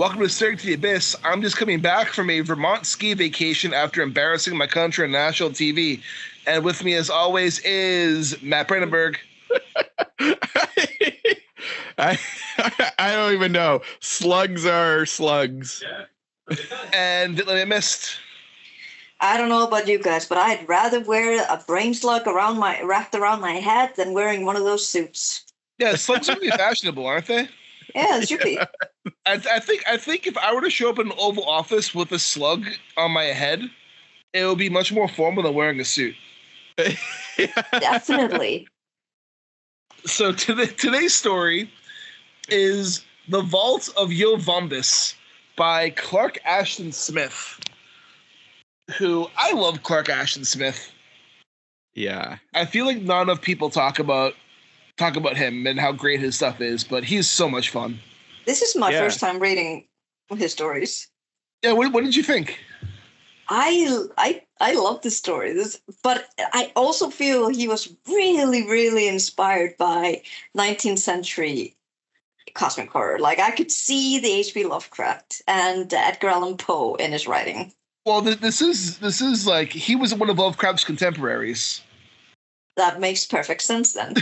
Welcome to Staring to the Abyss. I'm just coming back from a Vermont ski vacation after embarrassing my country on national TV. And with me, as always, is Matt Brandenburg. I don't even know. Slugs are slugs. Yeah. And I missed. I don't know about you guys, but I'd rather wear a brain slug wrapped around my head than wearing one of those suits. Yeah, slugs are really fashionable, aren't they? Yeah, it should be. I think if I were to show up in an Oval Office with a slug on my head, it would be much more formal than wearing a suit. Definitely. So today's story is The Vaults of Yoh-Vombis by Clark Ashton Smith, who I love Clark Ashton Smith. Yeah. I feel like not enough people talk about him and how great his stuff is, but he's so much fun. This is my first time reading his stories. Yeah, what did you think? I love this story. But I also feel he was really, really inspired by 19th century cosmic horror. Like, I could see the H.P. Lovecraft and Edgar Allan Poe in his writing. Well, this is like he was one of Lovecraft's contemporaries. That makes perfect sense then.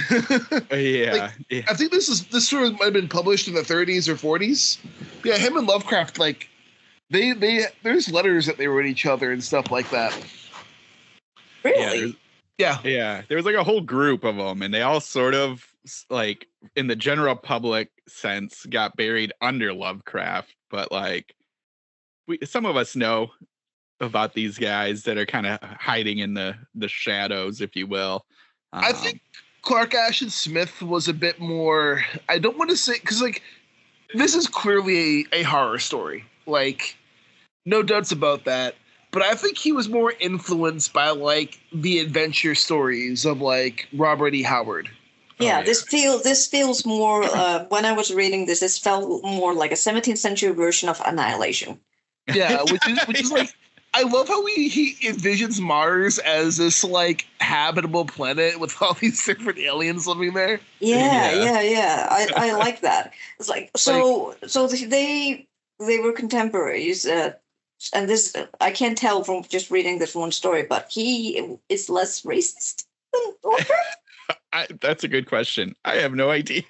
Yeah. I think this sort of might have been published in the 30s or 40s. Yeah, him and Lovecraft, like they there's letters that they wrote each other and stuff like that. Really? Yeah. There was like a whole group of them, and they all sort of, like, in the general public sense, got buried under Lovecraft. But like, some of us know about these guys that are kind of hiding in the shadows, if you will. I think Clark Ashton Smith was a bit more, I don't want to say, because like this is clearly a horror story, like no doubts about that, but I think he was more influenced by like the adventure stories of like Robert E. Howard. Yeah, this feels more, when I was reading this felt more like a 17th century version of Annihilation. Yeah, which is like, I love how he envisions Mars as this like habitable planet with all these different aliens living there. Yeah. I like that. It's like so they were contemporaries, and this I can't tell from just reading this one story, but he is less racist than Lovecraft. That's a good question. I have no idea.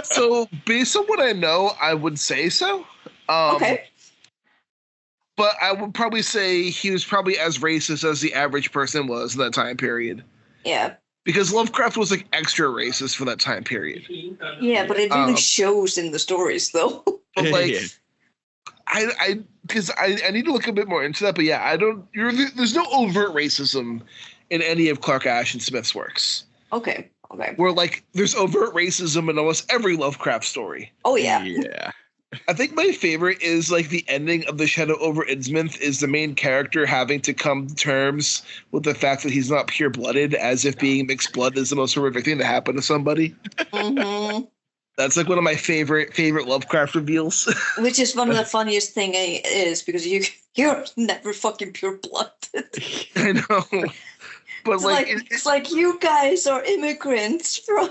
So based on what I know, I would say so. Okay. But I would probably say he was probably as racist as the average person was in that time period. Yeah. Because Lovecraft was like extra racist for that time period. Yeah, but it really shows in the stories, though. But like, I need to look a bit more into that. But yeah, there's no overt racism in any of Clark Ashton Smith's works. Okay. Where like there's overt racism in almost every Lovecraft story. Oh yeah. Yeah. I think my favorite is like the ending of The Shadow over Innsmouth is the main character having to come to terms with the fact that he's not pure-blooded, as if being mixed blood is the most horrific thing to happen to somebody. Mm-hmm. That's like one of my favorite Lovecraft reveals. Which is one of the funniest thing is because you're never fucking pure-blooded. I know. But it's like you guys are immigrants from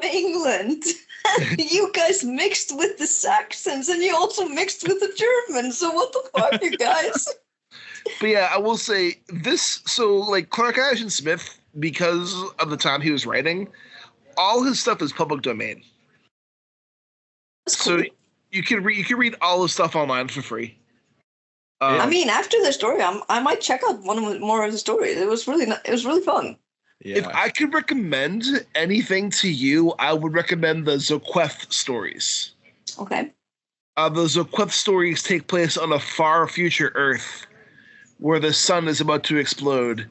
England. You guys mixed with the Saxons, and you also mixed with the Germans. So what the fuck, you guys? But yeah, I will say this. So like Clark Ashton Smith, because of the time he was writing, all his stuff is public domain. That's cool. So you can read all his stuff online for free. I mean, after the story, I might check out more of the stories. It was really fun. Yeah. If I could recommend anything to you, I would recommend the Zoqueth stories. Okay. The Zoqueth stories take place on a far future Earth where the sun is about to explode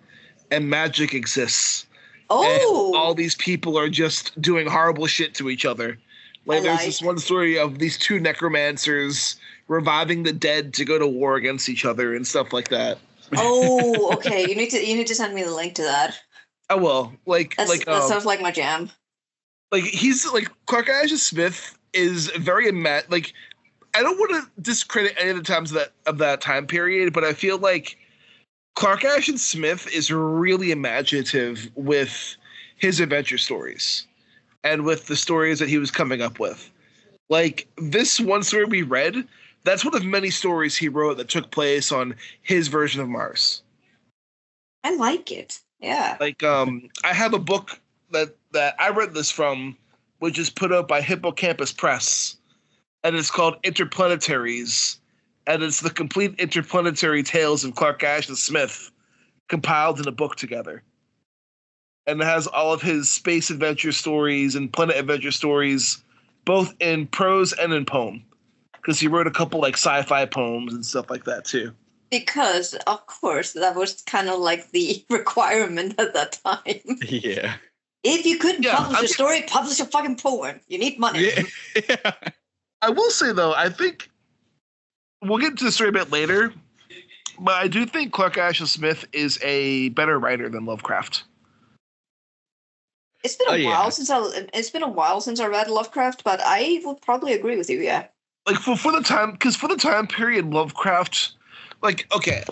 and magic exists. Oh! And all these people are just doing horrible shit to each other. Like there's this one story of these two necromancers reviving the dead to go to war against each other and stuff like that. Oh, okay. You need to send me the link to that. I will. That sounds like my jam. Like he's like Clark Ashton Smith is very like I don't want to discredit any of the times of that time period, but I feel like Clark Ashton Smith is really imaginative with his adventure stories and with the stories that he was coming up with. Like, this one story we read, that's one of many stories he wrote that took place on his version of Mars. I like it. Yeah. Like, I have a book that I read this from, which is put out by Hippocampus Press, and it's called Interplanetaries, and it's the complete interplanetary tales of Clark Ashton Smith compiled in a book together. And it has all of his space adventure stories and planet adventure stories, both in prose and in poem. Because he wrote a couple like sci-fi poems and stuff like that too. Because, of course, that was kind of like the requirement at that time. Yeah. If you couldn't publish a story, publish a fucking poem. You need money. Yeah. I will say, though, I think we'll get to the story a bit later, but I do think Clark Ashton Smith is a better writer than Lovecraft. It's been a while since I read Lovecraft, but I would probably agree with you. Yeah. Like for the time period, Lovecraft, like, okay,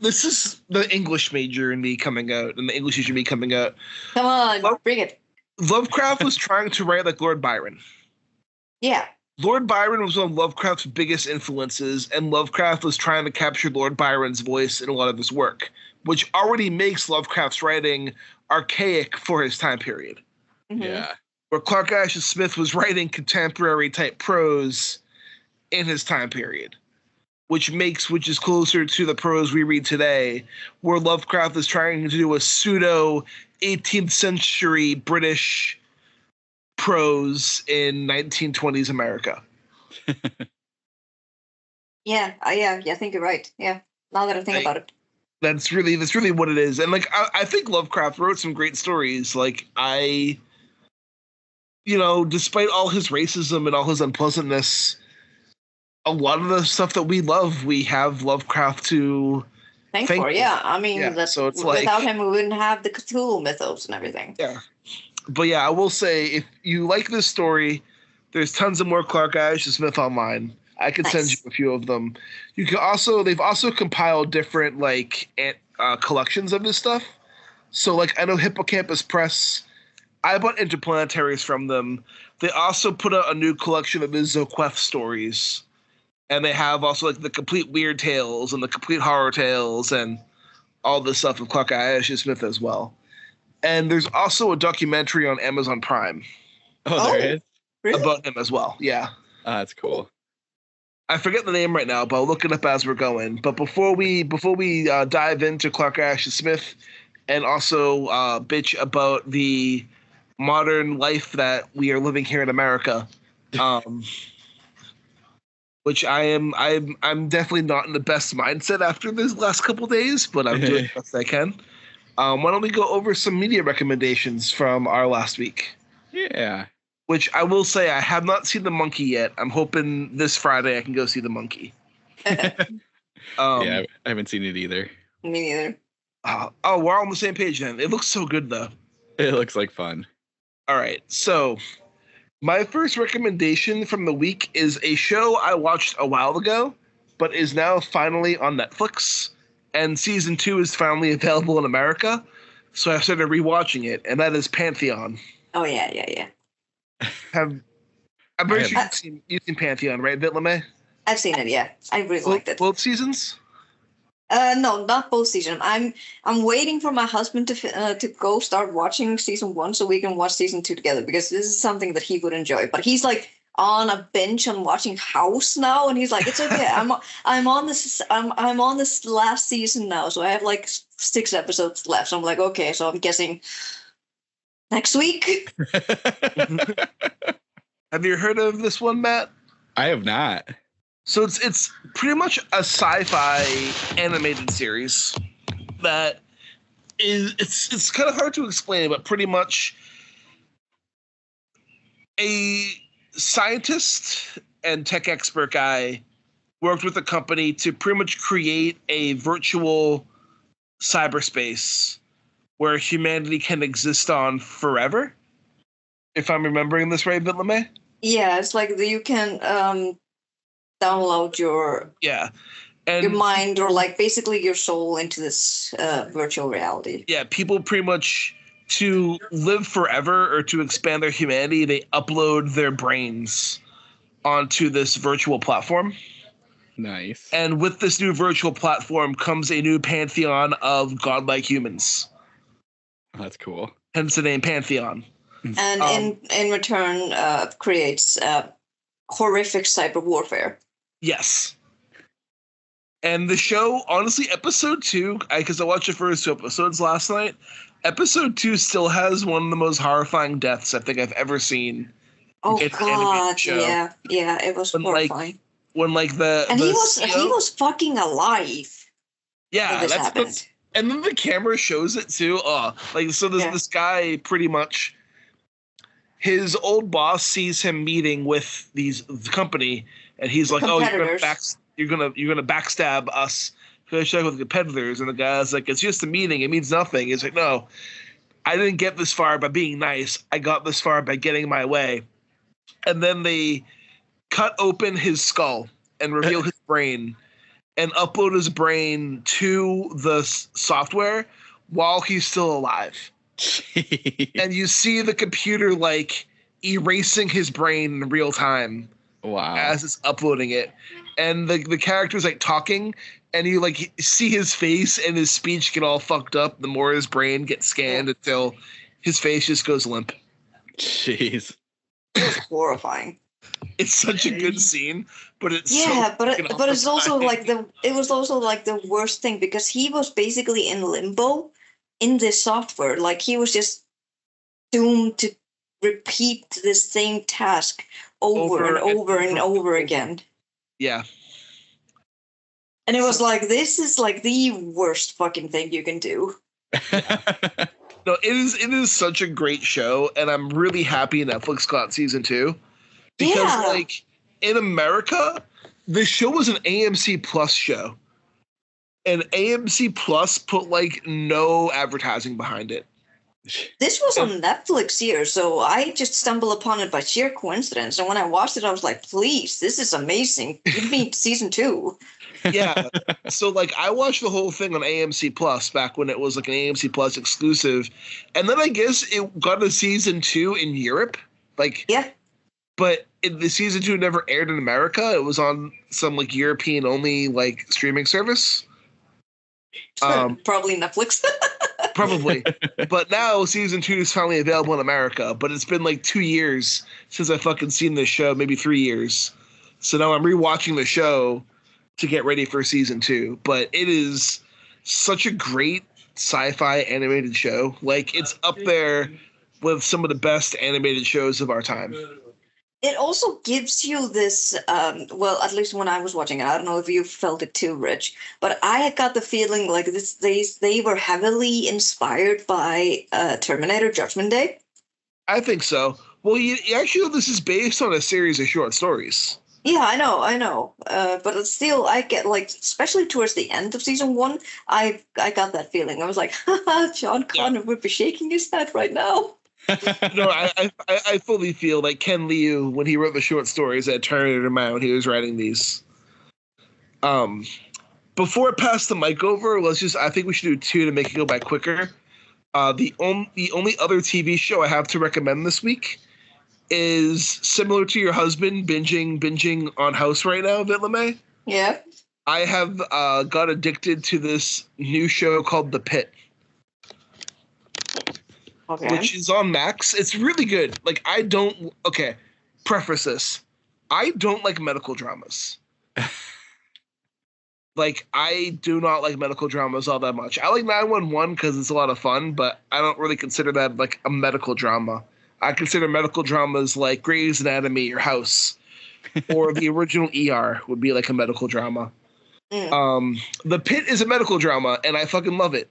this is the English major in me coming out, and the English teacher in me coming out. Come on, bring it. Lovecraft was trying to write like Lord Byron. Yeah. Lord Byron was one of Lovecraft's biggest influences, and Lovecraft was trying to capture Lord Byron's voice in a lot of his work, which already makes Lovecraft's writing archaic for his time period. Mm-hmm. Yeah. Where Clark Ashton Smith was writing contemporary type prose in his time period, which is closer to the prose we read today, where Lovecraft is trying to do a pseudo 18th century British prose in 1920s America. Yeah, I think you're right. Yeah, now that I think about it. That's really what it is. And like I think Lovecraft wrote some great stories. Like despite all his racism and all his unpleasantness, a lot of the stuff that we love, we have Lovecraft to thank for. Yeah, I mean, so it's without him, we wouldn't have the Cthulhu mythos and everything. Yeah. But yeah, I will say, if you like this story, there's tons of more Clark Ashton Smith online. I could send you a few of them. You can they've also compiled different collections of this stuff. So like I know Hippocampus Press, I bought Interplanetaries from them. They also put out a new collection of his Zoqueth stories. And they have also like the complete weird tales and the complete horror tales and all this stuff of Clark Ashton Smith as well. And there's also a documentary on Amazon Prime. Oh, there is? Really? About him as well. Yeah. Oh, that's cool. I forget the name right now, but I'll look it up as we're going. But before we dive into Clark Ashton Smith and also bitch about the modern life that we are living here in America, which I'm definitely not in the best mindset after this last couple days, but I'm doing the best I can. Why don't we go over some media recommendations from our last week? Yeah. Which I will say, I have not seen The Monkey yet. I'm hoping this Friday I can go see The Monkey. Yeah, I haven't seen it either. Me neither. Oh, we're all on the same page then. It looks so good, though. It looks like fun. All right, so my first recommendation from the week is a show I watched a while ago, but is now finally on Netflix. And season 2 is finally available in America. So I started rewatching it, and that is Pantheon. Oh, yeah. I'm very sure you've seen Pantheon, right, Vitlame? I've seen it, yeah. I really liked it. Both seasons? No, not both seasons. I'm waiting for my husband to go start watching season 1 so we can watch season 2 together, because this is something that he would enjoy. But he's like on a bench and watching House now, and he's like, it's okay. I'm on this last season now, so I have like 6 episodes left. So I'm like, okay, so I'm guessing next week. Have you heard of this one, Matt? I have not. So it's pretty much a sci-fi animated series that is it's kind of hard to explain, but pretty much a scientist and tech expert guy worked with a company to pretty much create a virtual cyberspace where humanity can exist on forever. If I'm remembering this right, Vitlame? Yeah, it's like you can download your mind, or like basically your soul, into this virtual reality. Yeah, people pretty much, to live forever or to expand their humanity, they upload their brains onto this virtual platform. Nice. And with this new virtual platform comes a new pantheon of godlike humans. That's cool. Hence the name Pantheon. And in return, creates horrific cyber warfare. Yes. And the show, honestly, episode 2, because I watched the first 2 episodes last night, episode 2 still has one of the most horrifying deaths I think I've ever seen. Oh God, yeah, it was horrifying. When he was fucking alive. Yeah, when this happened. And then the camera shows it too. This guy pretty much, his old boss sees him meeting with the company, and he's like, "Oh, you're gonna backstab us, check with competitors." And the guy's like, "It's just a meeting. It means nothing." He's like, "No, I didn't get this far by being nice. I got this far by getting my way." And then they cut open his skull and reveal his brain and upload his brain to the software while he's still alive. And you see the computer like erasing his brain in real time. Wow. As it's uploading it. And the character's like talking, and you like see his face and his speech get all fucked up the more his brain gets scanned until his face just goes limp. Jeez. It was horrifying. It's such a good scene, but it's but it's also like the worst thing, because he was basically in limbo in this software. Like he was just doomed to repeat the same task over and over again. Yeah. And it was like, this is like the worst fucking thing you can do. No, it is such a great show, and I'm really happy Netflix got season 2. Because like in America, the show was an AMC Plus show. And AMC Plus put like no advertising behind it. This was on Netflix here, so I just stumbled upon it by sheer coincidence. And when I watched it, I was like, please, this is amazing. Give me season 2. Yeah. So like I watched the whole thing on AMC Plus back when it was like an AMC Plus exclusive. And then I guess it got a season 2 in Europe. Like, yeah. But the season 2 never aired in America. It was on some like European only like streaming service. Probably Netflix. Probably. But now season 2 is finally available in America. But it's been like 2 years since I fucking seen this show, maybe 3 years. So now I'm rewatching the show to get ready for season 2. But it is such a great sci-fi animated show. Like it's up there with some of the best animated shows of our time. It also gives you this, well, at least when I was watching it, I don't know if you felt it too, Rich, but I got the feeling like they were heavily inspired by Terminator Judgment Day. I think so. Well, you actually know this is based on a series of short stories. Yeah, I know. But still, I get like, especially towards the end of season 1, I got that feeling. I was like, John Connor would be shaking his head right now. No, I fully feel like Ken Liu, when he wrote the short stories, had Terminator in mind when he was writing these. Before I pass the mic over, I think we should do 2 to make it go by quicker. The only other TV show I have to recommend this week is similar to your husband binging on House right now, Vitlame. Yeah. I have got addicted to this new show called The Pitt. Okay. Which is on Max. It's really good. Like, preface this. I don't like medical dramas. Like, I do not like medical dramas all that much. I like 911 because it's a lot of fun, but I don't really consider that like a medical drama. I consider medical dramas like Grey's Anatomy or House, or the original ER would be like a medical drama. The Pitt is a medical drama, and I fucking love it.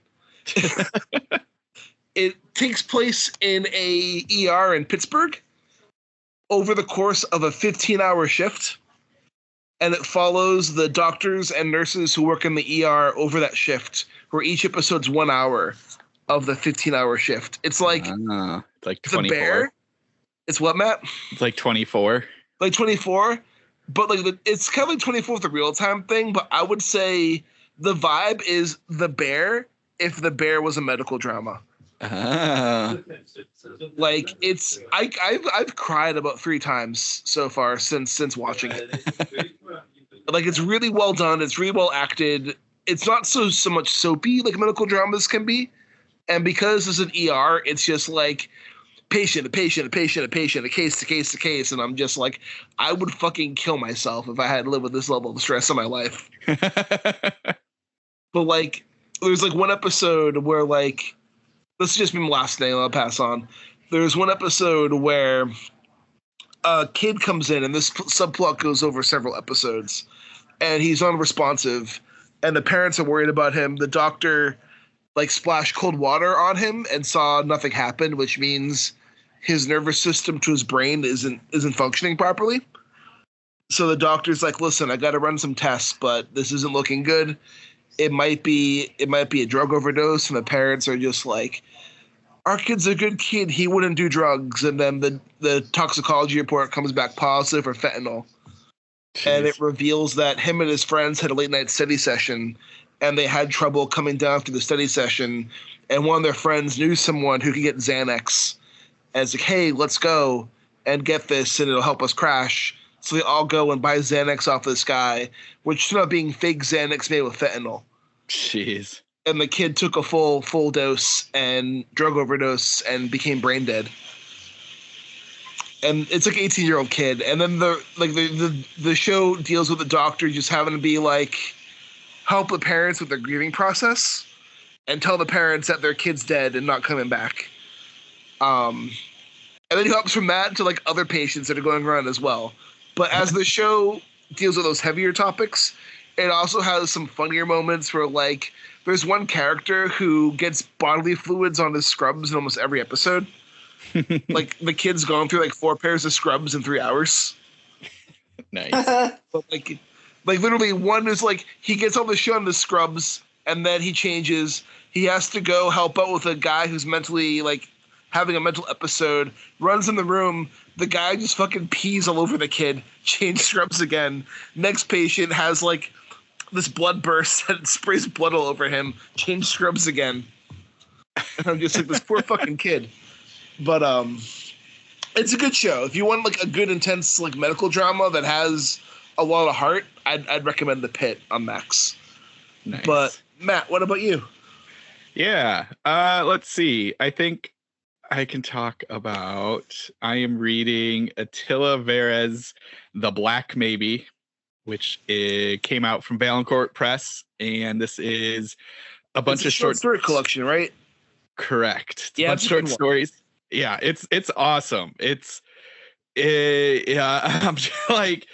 It takes place in a ER in Pittsburgh over the course of a 15-hour shift, and it follows the doctors and nurses who work in the ER over that shift, where each episode's 1 hour of the 15-hour shift. It's like it's like 24. Bear. It's what, Matt? It's like 24. Like 24, but like it's kind of like 24 with the real-time thing. But I would say the vibe is The Bear if The Bear was a medical drama. Like I've cried about 3 times so far since watching it. Like it's really well done. It's really well acted. It's not so much soapy like medical dramas can be, and because it's an ER, it's just like patient, a patient, a patient, a patient, a case to case to case, and I'm just like, I would fucking kill myself if I had to live with this level of stress in my life. But like, there's like one episode where like, this is just be my last name. I'll pass on. There's one episode where a kid comes in, and this subplot goes over several episodes, and he's unresponsive, and the parents are worried about him. The doctor like splashed cold water on him and saw nothing happen, which means his nervous system to his brain isn't functioning properly. So the doctor's like, listen, I got to run some tests, but this isn't looking good. It might be a drug overdose. And the parents are just like, our kid's a good kid. He wouldn't do drugs. And then the toxicology report comes back positive for fentanyl. Jeez. And it reveals that him and his friends had a late night study session, and they had trouble coming down after the study session. And one of their friends knew someone who could get Xanax. And it's like, hey, let's go and get this, and it'll help us crash. So they all go and buy Xanax off this guy, which ended up being fake Xanax made with fentanyl. Jeez. And the kid took a full dose and drug overdose and became brain dead. And it's like an 18-year-old kid. And then the show deals with the doctor just having to be like, help the parents with their grieving process and tell the parents that their kid's dead and not coming back. And then he hops from that to like other patients that are going around as well. But as the show deals with those heavier topics, it also has some funnier moments where like there's one character who gets bodily fluids on his scrubs in almost every episode. Like the kid's gone through like 4 pairs of scrubs in 3 hours. Nice. But like literally one is like he gets all the shit on the scrubs and then he changes. He has to go help out with a guy who's mentally like having a mental episode, runs in the room. The guy just fucking pees all over the kid, change scrubs again. Next patient has like this blood burst that sprays blood all over him, change scrubs again. And I'm just like, this poor fucking kid. But it's a good show. If you want like a good intense like medical drama that has a lot of heart, I'd recommend The Pitt on Max. Nice. But Matt, what about you? Yeah. Let's see. I think I can talk about, I am reading Attila Veres, The Black Maybe, which came out from Valancourt Press. And this is a bunch of short story collection, right? Correct. Yeah, a bunch of short stories. Yeah, it's awesome. It's I'm just like,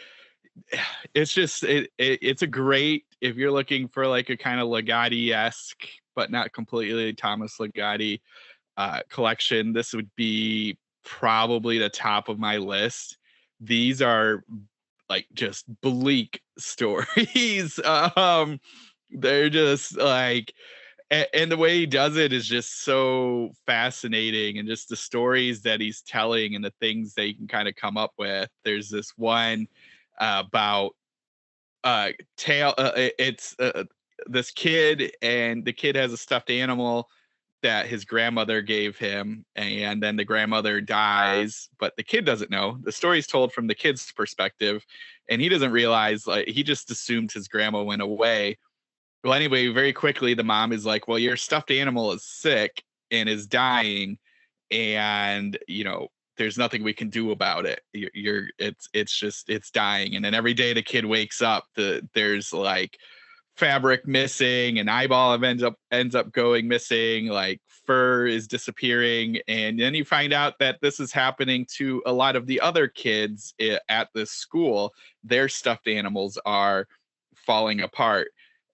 it's just it's a great, if you're looking for like a kind of Ligotti-esque but not completely Thomas Ligotti collection, this would be probably the top of my list. These are like just bleak stories. They're just like, and the way he does it is just so fascinating, and just the stories that he's telling and the things that you can kind of come up with. There's this one about it's this kid, and the kid has a stuffed animal that his grandmother gave him, and then the grandmother dies, but the kid doesn't know. The story's told from the kid's perspective, and he doesn't realize, like, he just assumed his grandma went away. Well, anyway, very quickly, the mom is like, well, your stuffed animal is sick and is dying, and, you know, there's nothing we can do about it. It's dying. And then every day the kid wakes up, there's like fabric missing, an eyeball ends up going missing, like fur is disappearing. And then you find out that this is happening to a lot of the other kids at this school. Their stuffed animals are falling apart.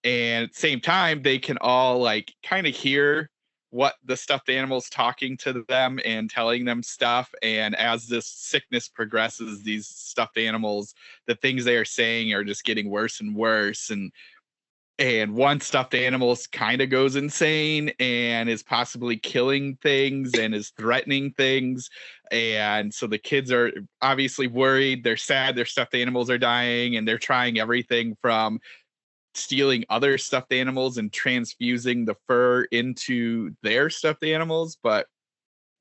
And at the same time, they can all like kind of hear what the stuffed animal's talking to them and telling them stuff. And as this sickness progresses, these stuffed animals, the things they are saying are just getting worse and worse. And one stuffed animal kind of goes insane and is possibly killing things and is threatening things. And so the kids are obviously worried. They're sad. Their stuffed animals are dying, and they're trying everything from stealing other stuffed animals and transfusing the fur into their stuffed animals, but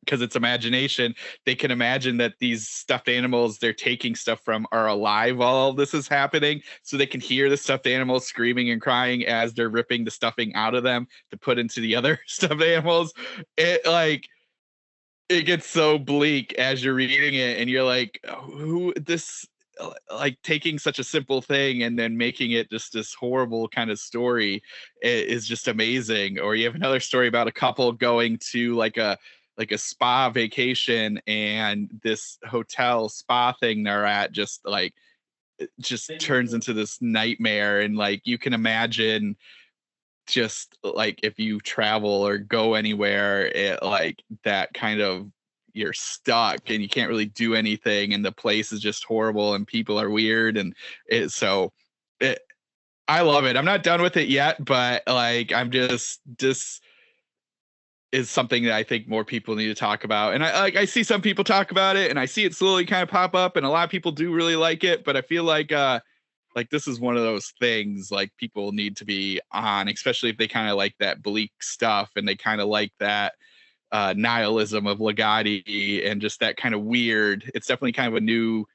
because it's imagination, they can imagine that these stuffed animals they're taking stuff from are alive while all this is happening. So they can hear the stuffed animals screaming and crying as they're ripping the stuffing out of them to put into the other stuffed animals. It gets so bleak as you're reading it, and you're like, who this, like, taking such a simple thing and then making it just this horrible kind of story is just amazing. Or you have another story about a couple going to like a spa vacation, and this hotel spa thing they're at just turns into this nightmare. And like, you can imagine just like if you travel or go anywhere, it like that kind of, you're stuck and you can't really do anything, and the place is just horrible and people are weird. And I love it. I'm not done with it yet, but like, I'm just is something that I think more people need to talk about. And I see some people talk about it, and I see it slowly kind of pop up, and a lot of people do really like it, but I feel like this is one of those things like people need to be on, especially if they kind of like that bleak stuff and they kind of like that nihilism of Ligotti and just that kind of weird. It's definitely kind of a new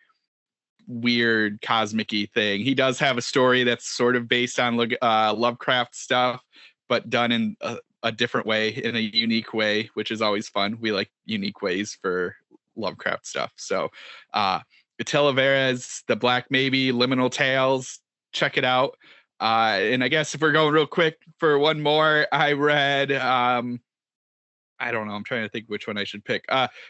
weird cosmic-y thing. He does have a story that's sort of based on Lovecraft stuff, but done in a different way, in a unique way, which is always fun. We like unique ways for Lovecraft stuff. So Attila Veres, The Black Maybe, Liminal Tales, check it out. And I guess if we're going real quick for one more, I read I don't know, I'm trying to think which one I should pick.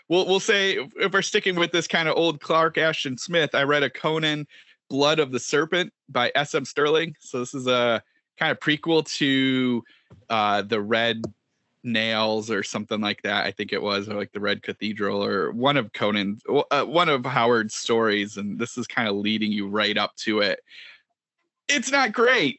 We'll say, if we're sticking with this kind of old Clark Ashton Smith, I read a Conan, Blood of the Serpent by S.M. Stirling. So this is a kind of prequel to the Red Nails or something like that, I think it was, or like the Red Cathedral, or one of Conan's, one of Howard's stories, and this is kind of leading you right up to it. It's not great.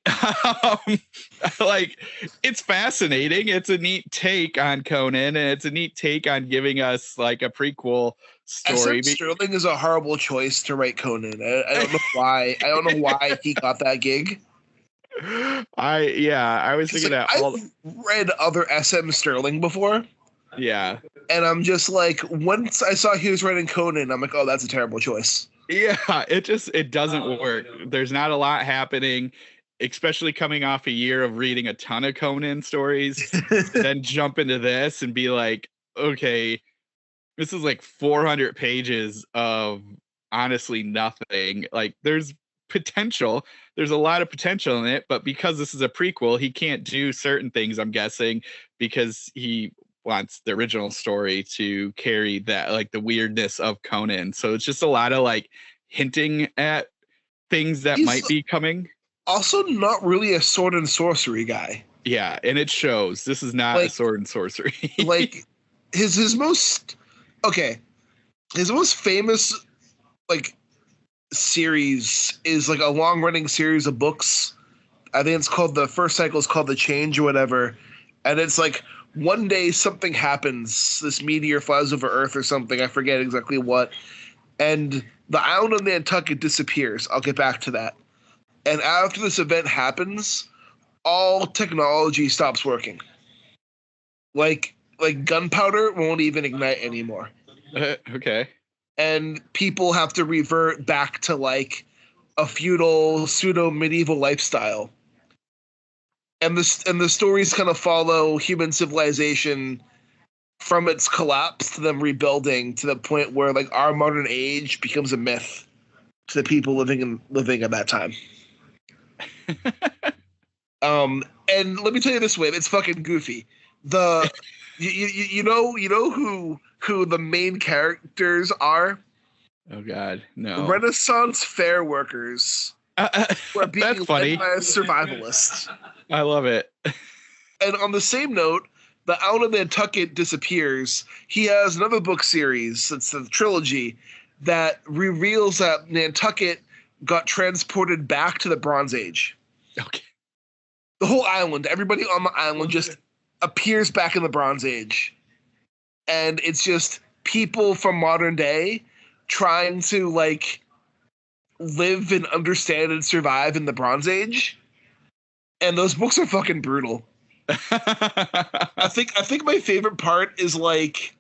Like, it's fascinating. It's a neat take on Conan, and it's a neat take on giving us like a prequel story. S.M. Stirling is a horrible choice to write Conan. I don't know why. I don't know why he got that gig. I was thinking that I've read other S.M. Stirling before. Yeah. And I'm just like, once I saw he was writing Conan, I'm like, oh, that's a terrible choice. Yeah, it doesn't work. There's not a lot happening, especially coming off a year of reading a ton of Conan stories. Then jump into this and be like, okay, this is like 400 pages of honestly nothing. Like, there's potential. There's a lot of potential in it, but because this is a prequel, he can't do certain things, I'm guessing, because he wants the original story to carry that, like, the weirdness of Conan. So it's just a lot of like hinting at things that might be coming. Also not really a sword and sorcery guy. Yeah, and it shows. This is not a sword and sorcery. Like his most famous like series is like a long running series of books. I think it's called, the first cycle is called The Change or whatever. And it's like, one day something happens, this meteor flies over Earth or something, I forget exactly what, and the island of Nantucket disappears. I'll get back to that. And after this event happens, all technology stops working. Like gunpowder won't even ignite anymore. Okay. And people have to revert back to like a feudal, pseudo-medieval lifestyle. And the stories kind of follow human civilization from its collapse to them rebuilding to the point where like our modern age becomes a myth to the people living at that time. And let me tell you this way, it's fucking goofy. You know who the main characters are? Oh God, no. Renaissance fair workers. Who are being That's funny. led by a survivalist. I love it. And on the same note, the Island of Nantucket disappears. He has another book series, it's a trilogy, that reveals that Nantucket got transported back to the Bronze Age. Okay. The whole island, everybody on the island just appears back in the Bronze Age. And it's just people from modern day trying to like live and understand and survive in the Bronze Age. and those books are fucking brutal. I think my favorite part is like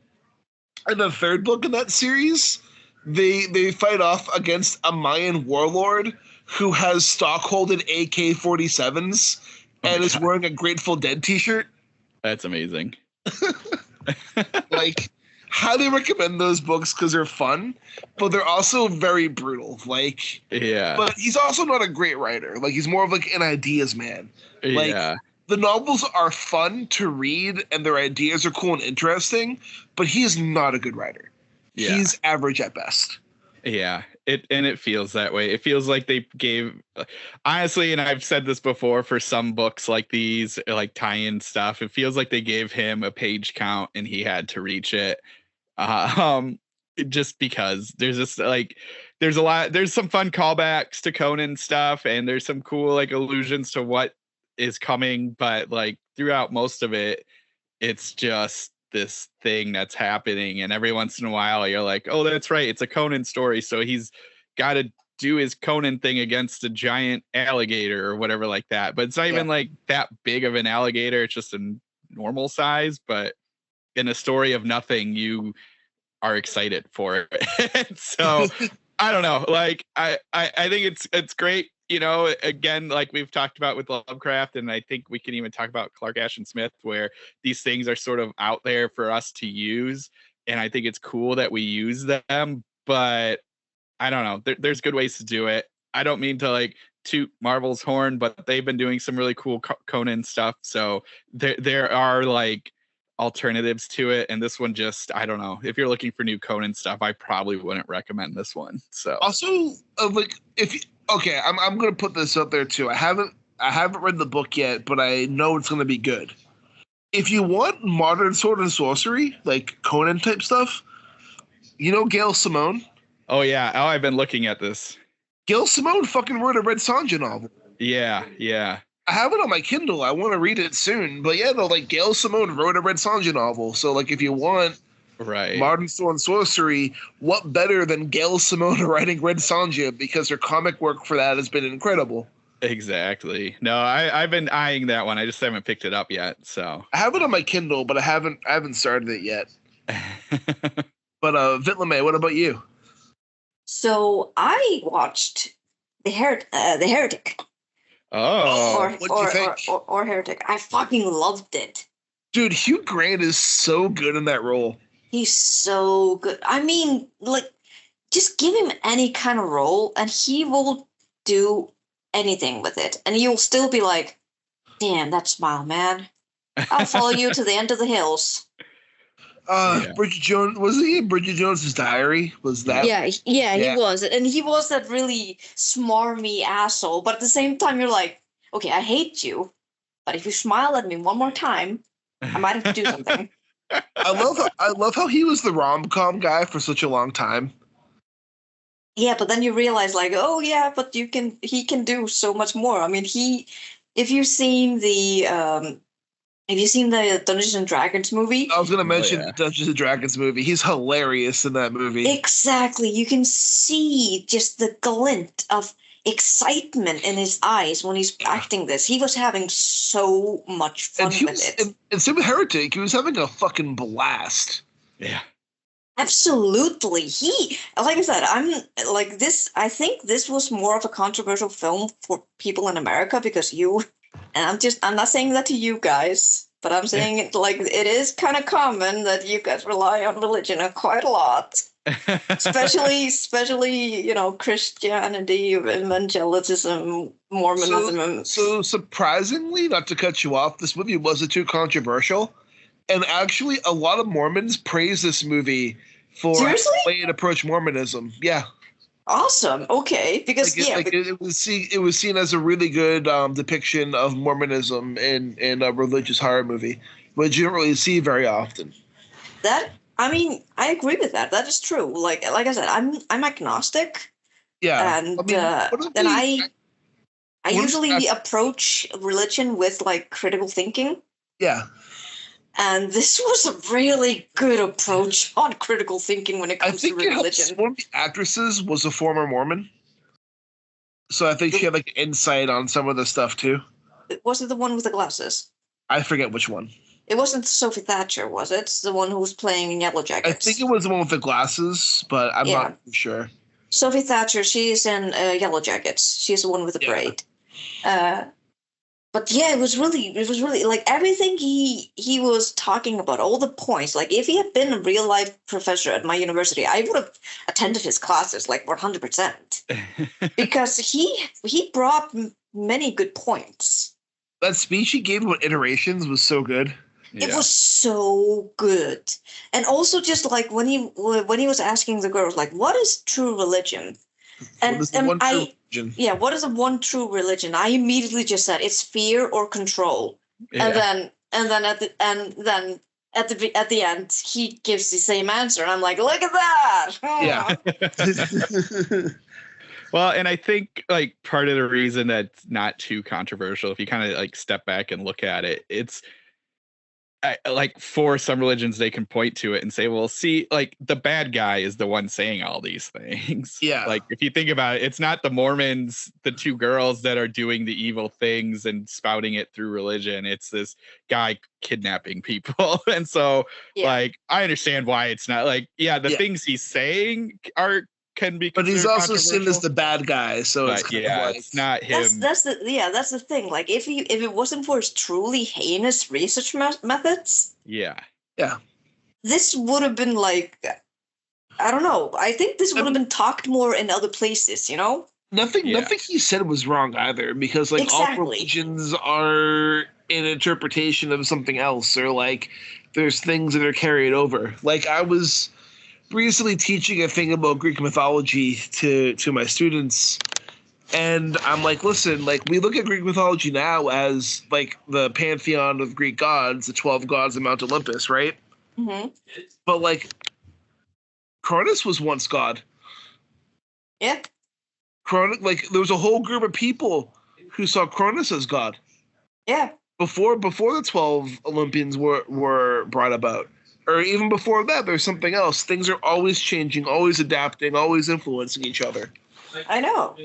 in the third book in that series, they fight off against a Mayan warlord who has stock-holded AK-47s and is wearing a Grateful Dead t-shirt. That's amazing. Like, highly recommend those books because they're fun, but they're also very brutal. Like, yeah. But he's also not a great writer. Like, he's more of like an ideas man. Like, yeah. The novels are fun to read and their ideas are cool and interesting, but he is not a good writer. Yeah. He's average at best. Yeah, it feels that way. It feels like they gave, honestly, and I've said this before for some books like these, like tie-in stuff, it feels like they gave him a page count and he had to reach it. Just because there's this like there's some fun callbacks to Conan stuff and there's some cool like allusions to what is coming, but like throughout most of it, it's just this thing that's happening, and every once in a while you're like, oh, that's right, it's a Conan story, so he's got to do his Conan thing against a giant alligator or whatever like that. But it's not even like that big of an alligator, it's just a normal size, but in a story of nothing you are excited for it. So I don't know, like I think it's great. You know, again, like we've talked about with Lovecraft, and I think we can even talk about Clark Ashton Smith, where these things are sort of out there for us to use. And I think it's cool that we use them, but I don't know. There's good ways to do it. I don't mean to like toot Marvel's horn, but they've been doing some really cool Conan stuff. So there are like alternatives to it. And this one just, I don't know. If you're looking for new Conan stuff, I probably wouldn't recommend this one. So also, like okay, I'm gonna put this out there too. I haven't read the book yet, but I know it's gonna be good. If you want modern sword and sorcery, like Conan type stuff, you know Gail Simone? Oh yeah. Oh, I've been looking at this. Gail Simone fucking wrote a Red Sonja novel. Yeah. I have it on my Kindle. I want to read it soon. But yeah, no, like Gail Simone wrote a Red Sonja novel. So like if you want modern sword and sorcery, what better than Gail Simone writing Red Sonja, because her comic work for that has been incredible. Exactly. No, I've been eyeing that one. I just haven't picked it up yet. So I have it on my Kindle, but I haven't started it yet. But Vitlame, what about you? So I watched the Heritic. Oh, what did you think? Or Heritic. I fucking loved it. Dude, Hugh Grant is so good in that role. He's so good. I mean, like, just give him any kind of role and he will do anything with it. And you'll still be like, damn, that smile, man. I'll follow you to the end of the hills. Bridget Jones, was he in Bridget Jones's Diary? Was that? Yeah, he was. And he was that really smarmy asshole. But at the same time, you're like, okay, I hate you. But if you smile at me one more time, I might have to do something. I love how he was the rom-com guy for such a long time. Yeah, but then you realize, like, oh yeah, but he can do so much more. I mean, if you've seen the Dungeons and Dragons movie, I was gonna mention the Dungeons and Dragons movie. He's hilarious in that movie. Exactly, you can see just the glint of excitement in his eyes when he's acting this. He was having so much fun with it. And same with Heritic, he was having a fucking blast. Yeah. Absolutely. Like I said, I'm like this. I think this was more of a controversial film for people in America because I'm not saying that to you guys, but I'm saying it like it is kind of common that you guys rely on religion quite a lot. especially Christianity, evangelicism, Mormonism. So surprisingly, not to cut you off, this movie wasn't too controversial, and actually a lot of Mormons praise this movie for the way it approached Mormonism. Yeah. Awesome. Okay, because it was seen as a really good depiction of Mormonism in a religious horror movie, which you don't really see very often. I mean, I agree with that. That is true. Like I said, I'm agnostic. Yeah. And I usually approach religion with like critical thinking. Yeah. And this was a really good approach on critical thinking when it comes to religion. One of the actresses was a former Mormon, so I think she had like insight on some of the stuff too. Was it the one with the glasses? I forget which one. It wasn't Sophie Thatcher, was it? The one who was playing in Yellow Jackets. I think it was the one with the glasses, but I'm not sure. Sophie Thatcher, she's in Yellow Jackets. She's the one with the braid. But yeah, it was really like everything he was talking about, all the points. Like if he had been a real life professor at my university, I would have attended his classes like 100%, because he brought many good points. That speech he gave about iterations was so good. Yeah. It was so good. And also just like when he was asking the girls, like, what is true religion? And what is the one true religion? I immediately just said it's fear or control. Yeah. And then at the end he gives the same answer, and I'm like, look at that. Yeah. Well, and I think like part of the reason that's not too controversial, if you kind of like step back and look at it, it's like for some religions they can point to it and say, well, see, like the bad guy is the one saying all these things. Yeah. Like if you think about it, it's not the Mormons, the two girls that are doing the evil things and spouting it through religion. It's this guy kidnapping people. And so like I understand why it's not like, the things he's saying can be, but he's also seen as the bad guy, so it's kind of like, it's not him. That's the thing. Like if it wasn't for his truly heinous research methods, this would have been like, I don't know. I think this would have been talked more in other places. You know, nothing he said was wrong either, because like all religions are an interpretation of something else, or like there's things that are carried over. Like I was recently teaching a thing about Greek mythology to my students, and I'm like, listen, like we look at Greek mythology now as like the pantheon of Greek gods, the 12 gods of Mount Olympus, right? Mm-hmm. But like Cronus was once god. Yeah. Like there was a whole group of people who saw Cronus as god. Yeah. Before the 12 Olympians were brought about. Or even before that, there's something else. Things are always changing, always adapting, always influencing each other. I know.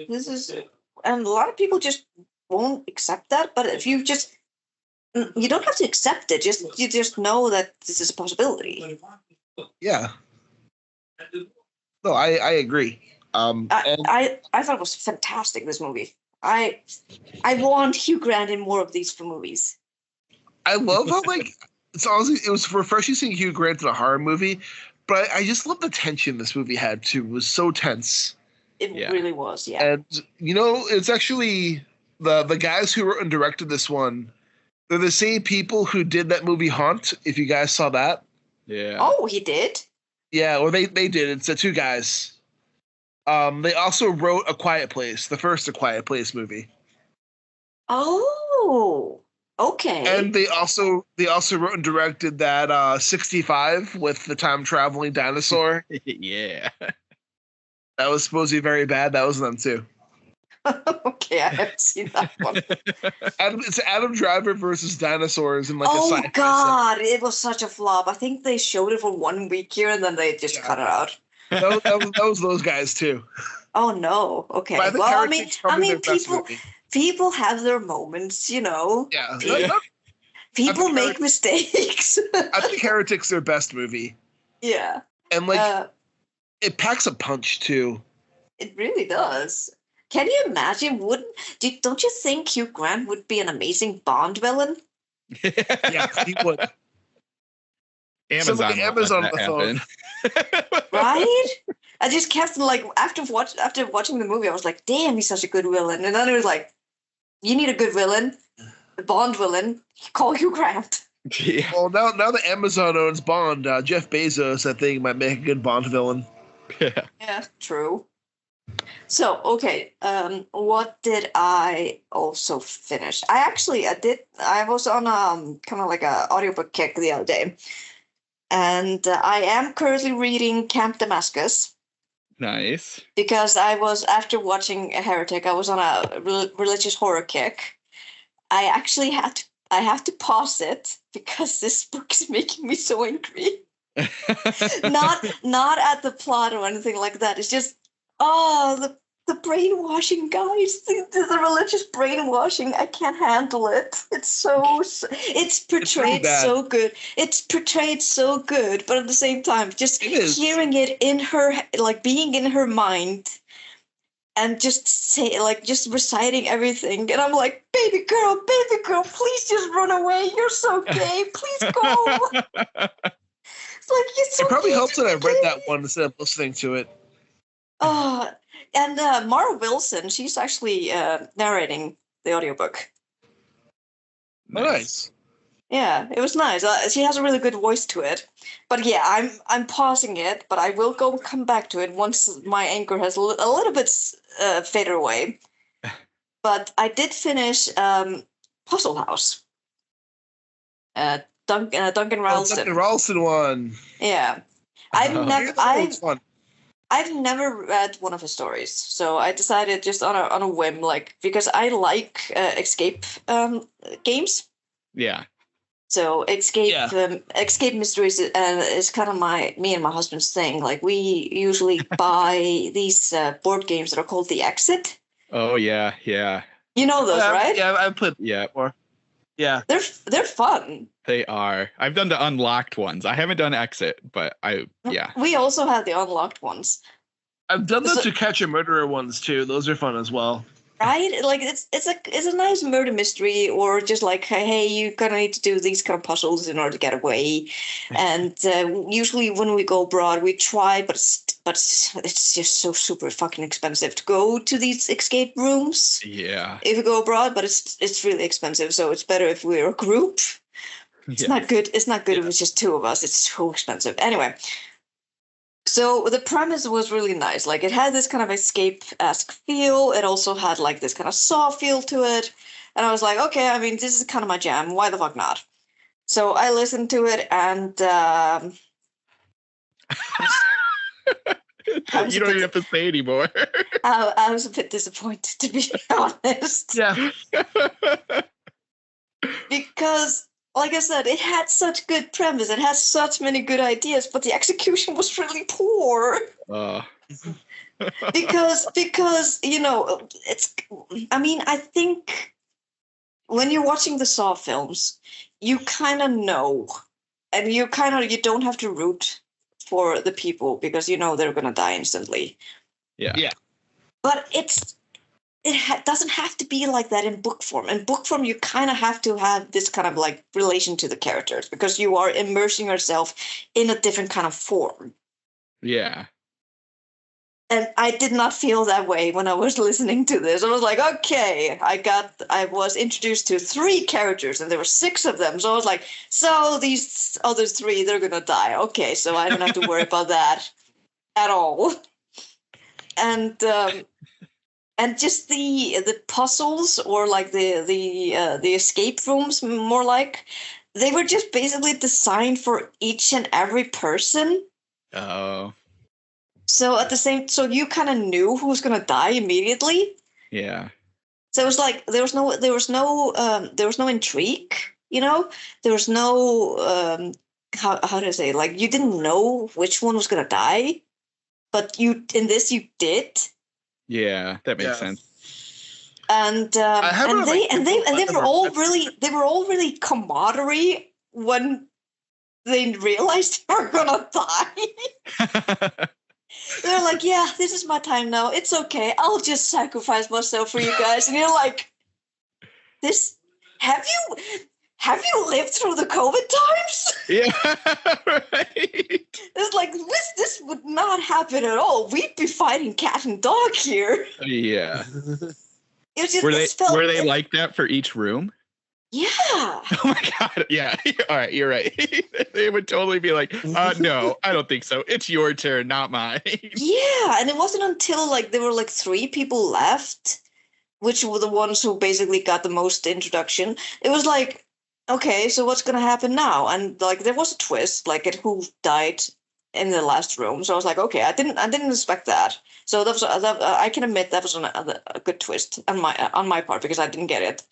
And a lot of people just won't accept that. But if you don't have to accept it. You just know that this is a possibility. Yeah. No, I agree. I thought it was fantastic, this movie. I want Hugh Grant in more of these movies. I love how like. It was refreshing seeing Hugh Grant in a horror movie, but I just love the tension this movie had too. It was so tense. It really was, yeah. And it's actually the guys who wrote and directed this one. They're the same people who did that movie Haunt. If you guys saw that, yeah. Oh, he did. Yeah, or they did. It's the two guys. They also wrote A Quiet Place, the first A Quiet Place movie. Oh. Okay. And they also wrote and directed that 65 with the time traveling dinosaur. Yeah. That was supposed to be very bad. That was them too. Okay, I haven't seen that one. It's Adam Driver versus dinosaurs in like a sci-fi. Oh God, it was such a flop. I think they showed it for 1 week here and then they just cut it out. That was those guys too. Oh no. Okay. Well, I mean people have their moments, you know. Yeah. People make mistakes. I think Heretic's their best movie. Yeah. And like it packs a punch too. It really does. Can you imagine? Don't you think Hugh Grant would be an amazing Bond villain? Yeah, he would. Amazon on the phone. Right? I just kept like after watching the movie, I was like, damn, he's such a good villain. And then it was like, you need a good villain, a Bond villain, call Hugh Grant. Yeah. Well, now that Amazon owns Bond, Jeff Bezos, I think, might make a good Bond villain. Yeah, true. So, okay, what did I also finish? I was on kind of like a audiobook kick the other day. And I am currently reading Camp Damascus. Nice. Because after watching Heritic, I was on a religious horror kick. I actually have to pause it because this book is making me so angry. Not at the plot or anything like that. It's just, the brainwashing, guys, the religious brainwashing, I can't handle it. It's portrayed so good. It's portrayed so good, but at the same time, just hearing it in her, like being in her mind, and just reciting everything, and I'm like, baby girl, please just run away. You're so gay. Please go. It's like it probably helps that I read that one instead of listening to it. And Mara Wilson, she's actually narrating the audiobook. Nice. Yeah, it was nice. She has a really good voice to it. But yeah, I'm pausing it, but I will come back to it once my anchor has a little bit faded away. But I did finish Puzzle House. Duncan Ralston. Duncan Ralston one. Yeah. I've never read one of his stories, so I decided just on a whim, like, because I like escape games. Yeah. So escape mysteries is kind of me and my husband's thing. Like, we usually buy these board games that are called The Exit. Oh yeah. You know those, right? Yeah, I've played before. Yeah, they're fun. They are. I've done the unlocked ones. I haven't done Exit, but yeah. We also have the unlocked ones. I've done the To Catch a Murderer ones too. Those are fun as well. Right? Like, it's a nice murder mystery, or just like, hey, you kind of need to do these kind of puzzles in order to get away. And usually when we go abroad, we try, but it's just so super fucking expensive to go to these escape rooms. Yeah. If we go abroad, but it's really expensive, so it's better if we're a group. It's not good. It's not good if it's just two of us. It's so expensive. Anyway. So the premise was really nice. Like, it had this kind of escape-esque feel. It also had like this kind of Saw feel to it. And I was like, okay, I mean, this is kind of my jam. Why the fuck not? So I listened to it, and you don't even have to say anymore. I was a bit disappointed, to be honest. Yeah. Because, like I said, it had such good premise. It has such many good ideas, but the execution was really poor. Because I think when you're watching the Saw films, you kind of know, and you don't have to root for the people because you know they're gonna die instantly. Yeah. But doesn't have to be like that in book form. In book form, you kind of have to have this kind of like relation to the characters because you are immersing yourself in a different kind of form. Yeah. And I did not feel that way when I was listening to this. I was like, okay, I was introduced to 3 characters and there were 6 of them. So I was like, so these other 3, they're going to die. Okay, so I don't have to worry about that at all. And just the puzzles, or like the escape rooms, more like, they were just basically designed for each and every person. Oh. So so you kind of knew who was gonna die immediately. Yeah. So it was like there was no intrigue, you know. There was no how do I say, like, you didn't know which one was gonna die, but you did. Yeah, that makes sense. And they were all really camaraderie when they realized they were gonna die. They're like, yeah, this is my time now. It's okay. I'll just sacrifice myself for you guys. And you're like, have you lived through the COVID times? Yeah, right. It's like, this would not happen at all. We'd be fighting cat and dog here. Yeah. Were they like that for each room? Yeah. Oh my God. Yeah. All right. You're right. They would totally be like, no, I don't think so. It's your turn, not mine. Yeah. And it wasn't until like there were like 3 people left, which were the ones who basically got the most introduction. It was like, okay, so what's going to happen now? And like, there was a twist, like, at who died in the last room. So I was like, okay, I didn't expect that. So I can admit that was a good twist on my part, because I didn't get it.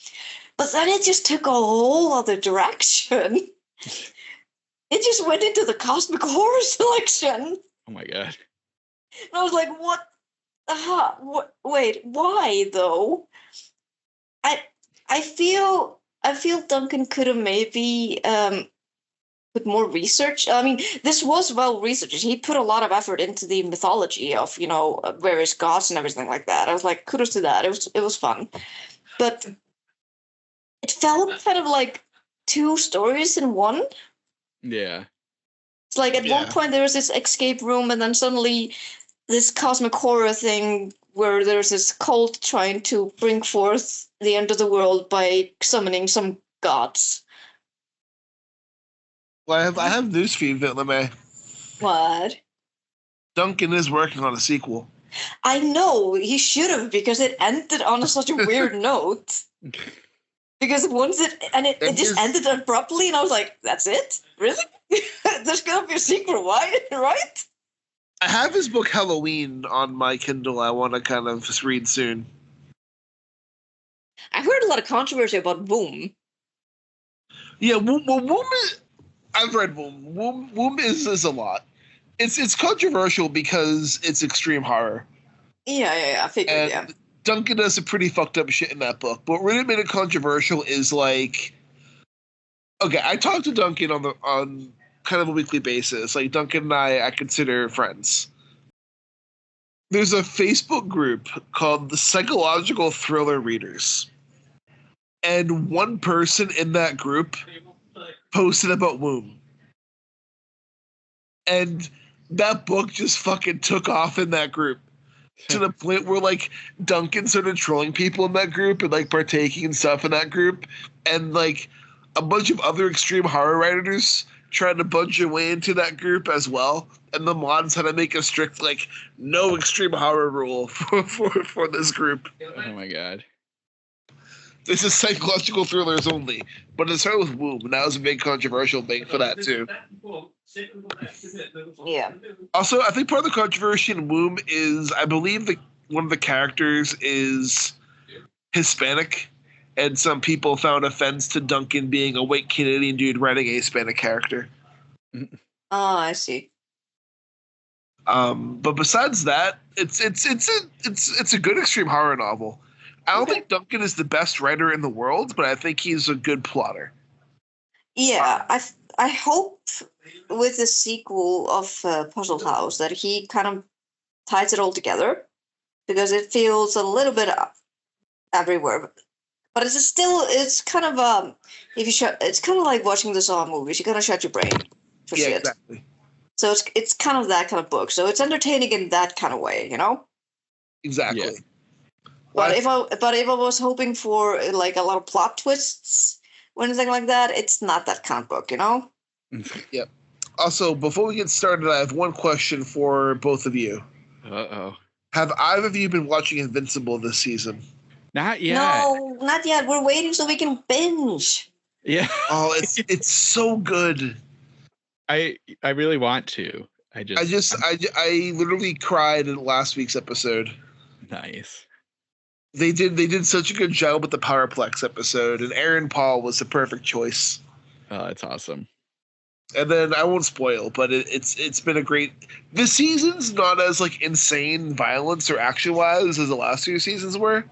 But then it just took a whole other direction. It just went into the cosmic horror selection. Oh my God. And I was like, what Wait, why though? I I feel Duncan could have maybe put more research. I mean, this was well researched. He put a lot of effort into the mythology of various gods and everything like that. I was like, kudos to that. It was fun, but it felt kind of like two stories in one. Yeah. It's like at one point there was this escape room, and then suddenly this cosmic horror thing where there's this cult trying to bring forth the end of the world by summoning some gods. Well, I have news for you, Vitlame. What? Duncan is working on a sequel. I know, he should have, because it ended on such a weird note. Because once it just ended abruptly, and I was like, that's it? Really? There's gonna be a sequel, right? I have his book Halloween on my Kindle. I want to kind of read soon. I heard a lot of controversy about Womb. Yeah, Womb is... I've read Womb. Womb is a lot. It's controversial because it's extreme horror. Yeah, I figured, and yeah. Duncan does some pretty fucked up shit in that book. But what really made it controversial is like... Okay, I talked to Duncan on kind of a weekly basis. Like, Duncan and I consider friends. There's a Facebook group called the Psychological Thriller Readers. And one person in that group posted about Womb. And that book just fucking took off in that group. To the point where, like, Duncan started trolling people in that group and, like, partaking and stuff in that group. And, like, a bunch of other extreme horror writers tried to bunch their way into that group as well. And the mods had to make a strict, like, no extreme horror rule for this group. Oh my god. This is psychological thrillers only. But it started with Womb, and that was a big controversial thing for that, too. Yeah. Also, I think part of the controversy in Womb is, I believe one of the characters is Hispanic, and some people found offense to Duncan being a white Canadian dude writing a Hispanic character. Oh, I see. But besides that, it's a good extreme horror novel. I don't think Duncan is the best writer in the world, but I think he's a good plotter. Yeah, I hope with the sequel of Puzzle House that he kind of ties it all together, because it feels a little bit everywhere. But it's kind of it's kind of like watching the Saw movies. You're gonna shut your brain for shit. Exactly. So it's kind of that kind of book. So it's entertaining in that kind of way, you know. Exactly. Yeah. But if I was hoping for like a lot of plot twists or anything like that, it's not that kind of book, you know. Yep. Also, before we get started, I have one question for both of you. Uh-oh. Have either of you been watching Invincible this season? Not yet. No, not yet. We're waiting so we can binge. Yeah. Oh, it's so good. I really want to. I literally cried in last week's episode. Nice. They did such a good job with the Powerplex episode, and Aaron Paul was the perfect choice. Oh, that's awesome. And then I won't spoil, but it's been a great. This season's not as like insane violence or action wise as the last two seasons were.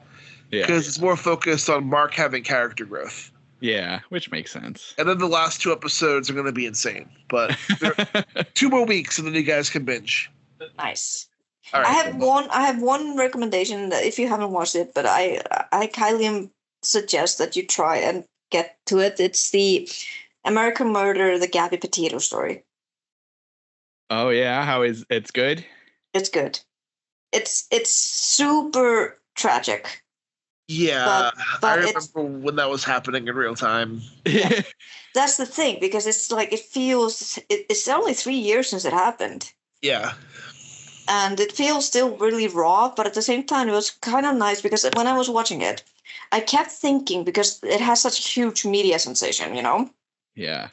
Yeah. Because it's more focused on Mark having character growth. Yeah, which makes sense. And then the last two episodes are going to be insane. But 2 more weeks, and then you guys can binge. Nice. All right. I have one recommendation that if you haven't watched it, but I highly suggest that you try and get to it. It's the American Murder, the Gabby Petito story. Oh yeah, it's good? It's good. It's super tragic. Yeah, but I remember when that was happening in real time. Yeah. That's the thing, because it's like it's only 3 years since it happened. Yeah. And it feels still really raw, but at the same time, it was kind of nice because when I was watching it, I kept thinking, because it has such a huge media sensation, you know? Yeah.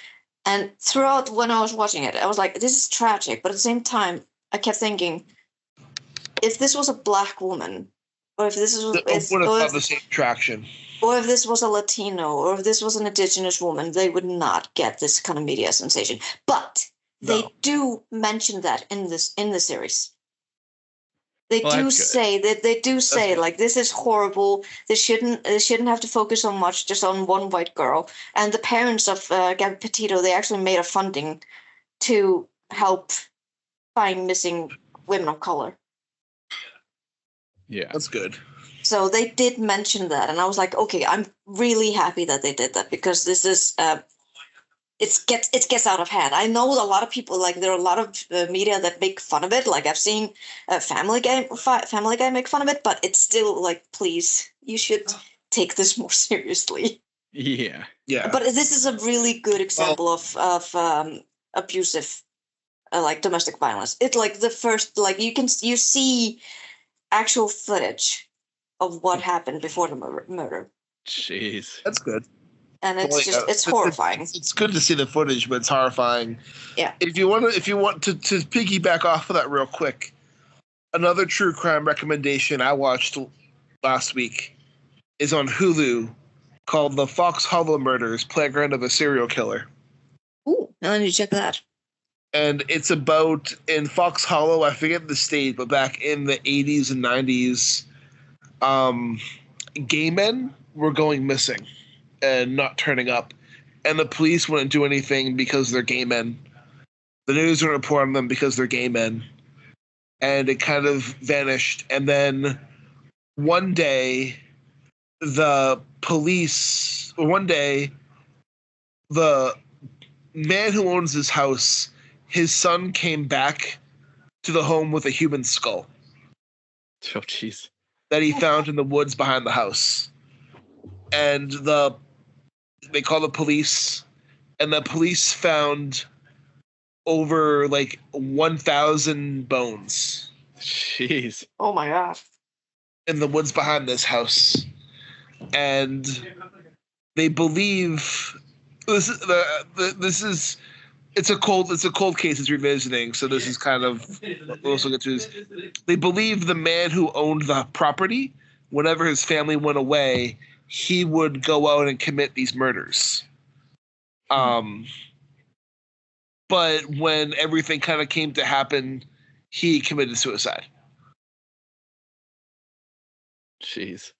And throughout when I was watching it, I was like, this is tragic. But at the same time, I kept thinking, if this was a black woman, or if this was would have had the same traction. Or if this was a Latino, or if this was an indigenous woman, they would not get this kind of media sensation. But they do mention that in the series. They Well, do that's good. say that they do say good. like this is horrible. They shouldn't have to focus so much just on one white girl. And the parents of Gabby Petito, they actually made a funding to help find missing women of color. Yeah. That's good. So they did mention that, and I was like, okay, I'm really happy that they did that, because this is it gets out of hand. I know a lot of people, like, there are a lot of media that make fun of it. Like, I've seen Family Guy make fun of it, but it's still like, please, you should take this more seriously. Yeah. Yeah. But this is a really good example of abusive, like, domestic violence. It's like the first, like, you see actual footage of what happened before the murder, Jeez. That's good. and it's Well, just yeah, it's horrifying. It's good to see the footage, but it's horrifying. Yeah. If you want to piggyback off of that real quick, another true crime recommendation I watched last week is on Hulu, called The Fox Hollow Murders: Playground of a Serial Killer. Ooh, now I need to check that. And it's about, in Fox Hollow, I forget the state, but back in the 80s and 90s, gay men were going missing and not turning up. And the police wouldn't do anything because they're gay men. The news wouldn't report on them because they're gay men. And it kind of vanished. And then one day, the man who owns this house, his son came back to the home with a human skull Oh, jeez. that he found in the woods behind the house. And they called the police, and the police found over like 1,000 bones Jeez. Oh my god. in the woods behind this house. And they believe it's a cold case it's revisiting, so this is kind of we'll also get to this. They believe the man who owned the property, whenever his family went away, he would go out and commit these murders. But when everything kind of came to happen, he committed suicide. Jeez.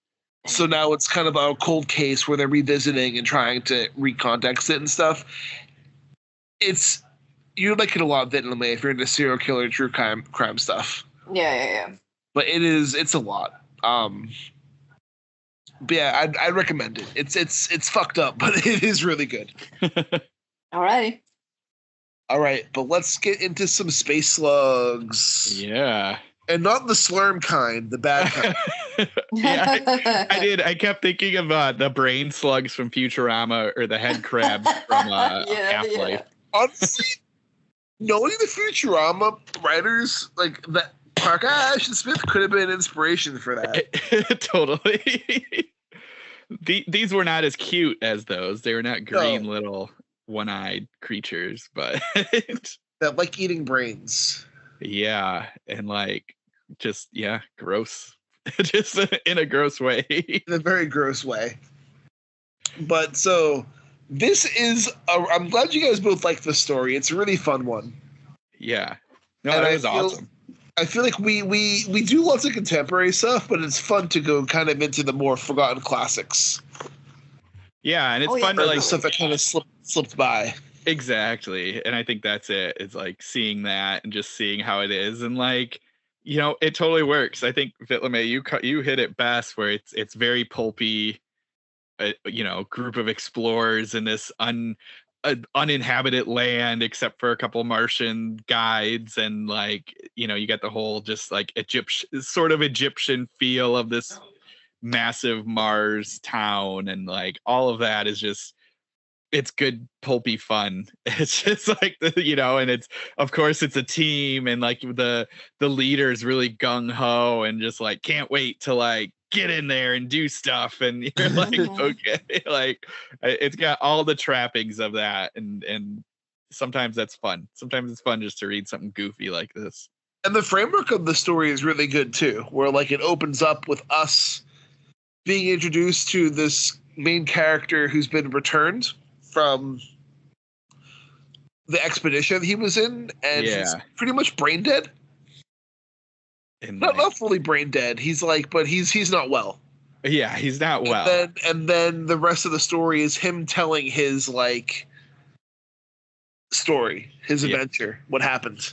So now it's kind of a cold case where they're revisiting and trying to recontext it and stuff. You'd like it a lot, Vietnam, if you're into serial killer, true crime stuff. Yeah. But it's a lot. But yeah, I'd recommend it. It's fucked up, but it is really good. Alrighty. All right, but let's get into some space slugs. Yeah. And not the slurm kind, the bad kind. Yeah, I did. I kept thinking of the brain slugs from Futurama, or the head crabs from Half-Life. Yeah. Honestly, knowing the Futurama writers, like that, Clark Ashton Smith could have been an inspiration for that. Totally. These were not as cute as those. They were not green little one-eyed creatures, but that like eating brains. Yeah, and like just gross. Just in a gross way. In a very gross way. But so this is I'm glad you guys both like the story. It's a really fun one. Yeah. No, it was awesome. I feel like we do lots of contemporary stuff, but it's fun to go kind of into the more forgotten classics. Yeah, and it's fun to like the stuff that kind of slipped by. Exactly. And I think that's it. It's like seeing that and just seeing how it is, and like, it totally works. I think Vitlame, you hit it best, where it's very pulpy, group of explorers in this uninhabited land except for a couple Martian guides, and like, you get the whole just like Egyptian feel of this massive Mars town, and like all of that is just, it's good pulpy fun. It's just like and it's, of course, it's a team, and like the leader's really gung-ho and just like can't wait to like get in there and do stuff, and you're like, okay, like it's got all the trappings of that, and sometimes that's fun. Sometimes it's fun just to read something goofy like this. And the framework of the story is really good too, where like it opens up with us being introduced to this main character who's been returned from the expedition he was in, and he's pretty much brain dead. And not fully brain dead. He's like, but he's not well. Yeah, he's not well. And then the rest of the story is him telling his like story, his adventure, what happened.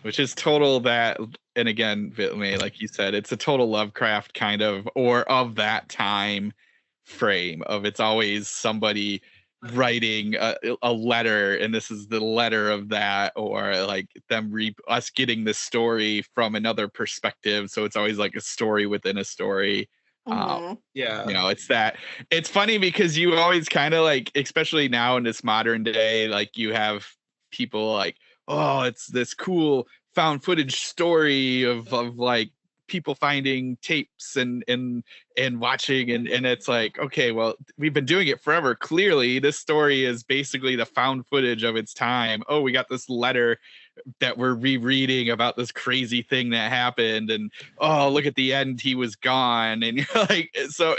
Which is total that, and again, Vitme, like you said, it's a total Lovecraft kind of, or of that time frame of it's always somebody writing a letter, and this is the letter of that, or like us getting the story from another perspective. So it's always like a story within a story. It's funny because you always kind of like, especially now in this modern day, like you have people like, oh, it's this cool found footage story of like people finding tapes and watching, and it's like, okay, well, we've been doing it forever. Clearly this story is basically the found footage of its time. Oh, we got this letter that we're rereading about this crazy thing that happened, and oh, look at the end, he was gone. And you're like, so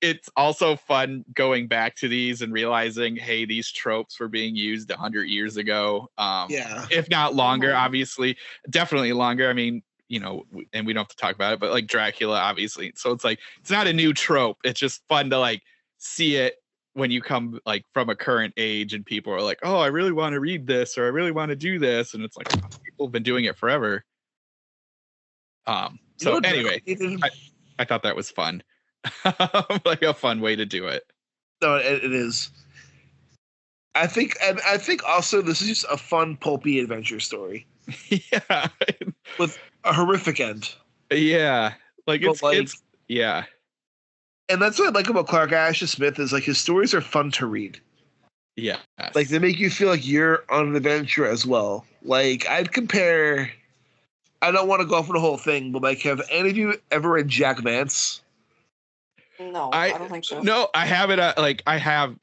it's also fun going back to these and realizing, hey, these tropes were being used 100 years ago. If not longer, obviously, definitely longer. I mean, and we don't have to talk about it, but like Dracula, obviously. So it's like, it's not a new trope. It's just fun to like see it when you come like from a current age and people are like, oh, I really want to read this, or I really want to do this. And it's like, oh, people have been doing it forever. So anyway, I thought that was fun. Like a fun way to do it. No, it is. I think also this is just a fun pulpy adventure story. Yeah. With a horrific end. Yeah. Like it's yeah. And that's what I like about Clark Ashton Smith is like his stories are fun to read. Yeah. Like they make you feel like you're on an adventure as well. Like I'd compare, I don't want to go off on the whole thing, but like have any of you ever read Jack Vance? No, I don't think so. No, I have it. I have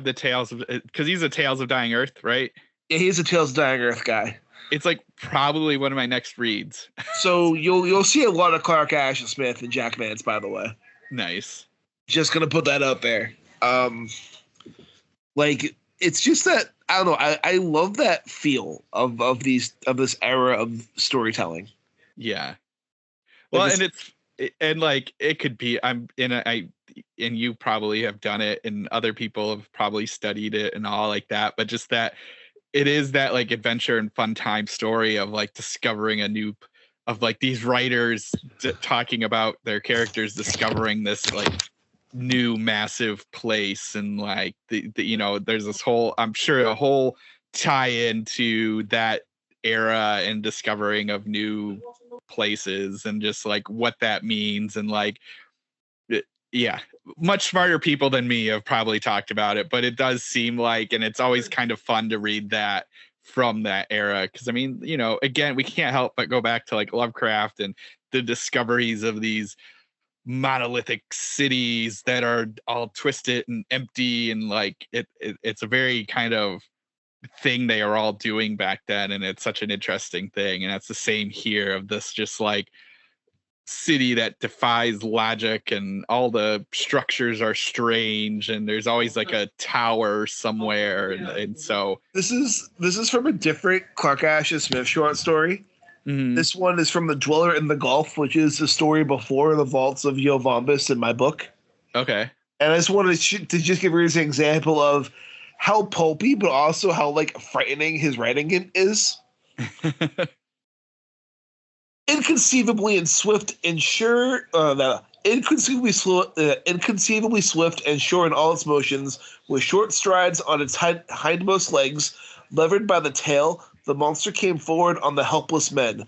the Tales of, because he's a Tales of Dying Earth, right? Yeah, he's a Tales of Dying Earth guy. It's like probably one of my next reads. So you'll see a lot of Clark Ashton Smith and Jack Vance, by the way. Nice. Just gonna put that out there. Like it's just that I don't know. I love that feel of this era of storytelling. Yeah. Well, like it could be, and you probably have done it, and other people have probably studied it and all like that, but just that it is that like adventure and fun time story of like discovering of like these writers talking about their characters discovering this like new massive place, and like the there's this whole, I'm sure, a whole tie-in to that era and discovering of new places and just like what that means. And like much smarter people than me have probably talked about it, but it does seem like, and it's always kind of fun to read that from that era, because I mean, again, we can't help but go back to like Lovecraft and the discoveries of these monolithic cities that are all twisted and empty, and like it's a very kind of thing they are all doing back then, and it's such an interesting thing. And that's the same here, of this just like city that defies logic, and all the structures are strange, and there's always like a tower somewhere, and so this is from a different Clark Ashton Smith short story. Mm-hmm. This one is from The Dweller in the Gulf, which is the story before the Vaults of Yoh-Vombis in my book. Okay. And I just wanted to just give you an example of how pulpy, but also how like frightening his writing is. Inconceivably swift and sure in all its motions, with short strides on its hindmost legs, levered by the tail, the monster came forward on the helpless men.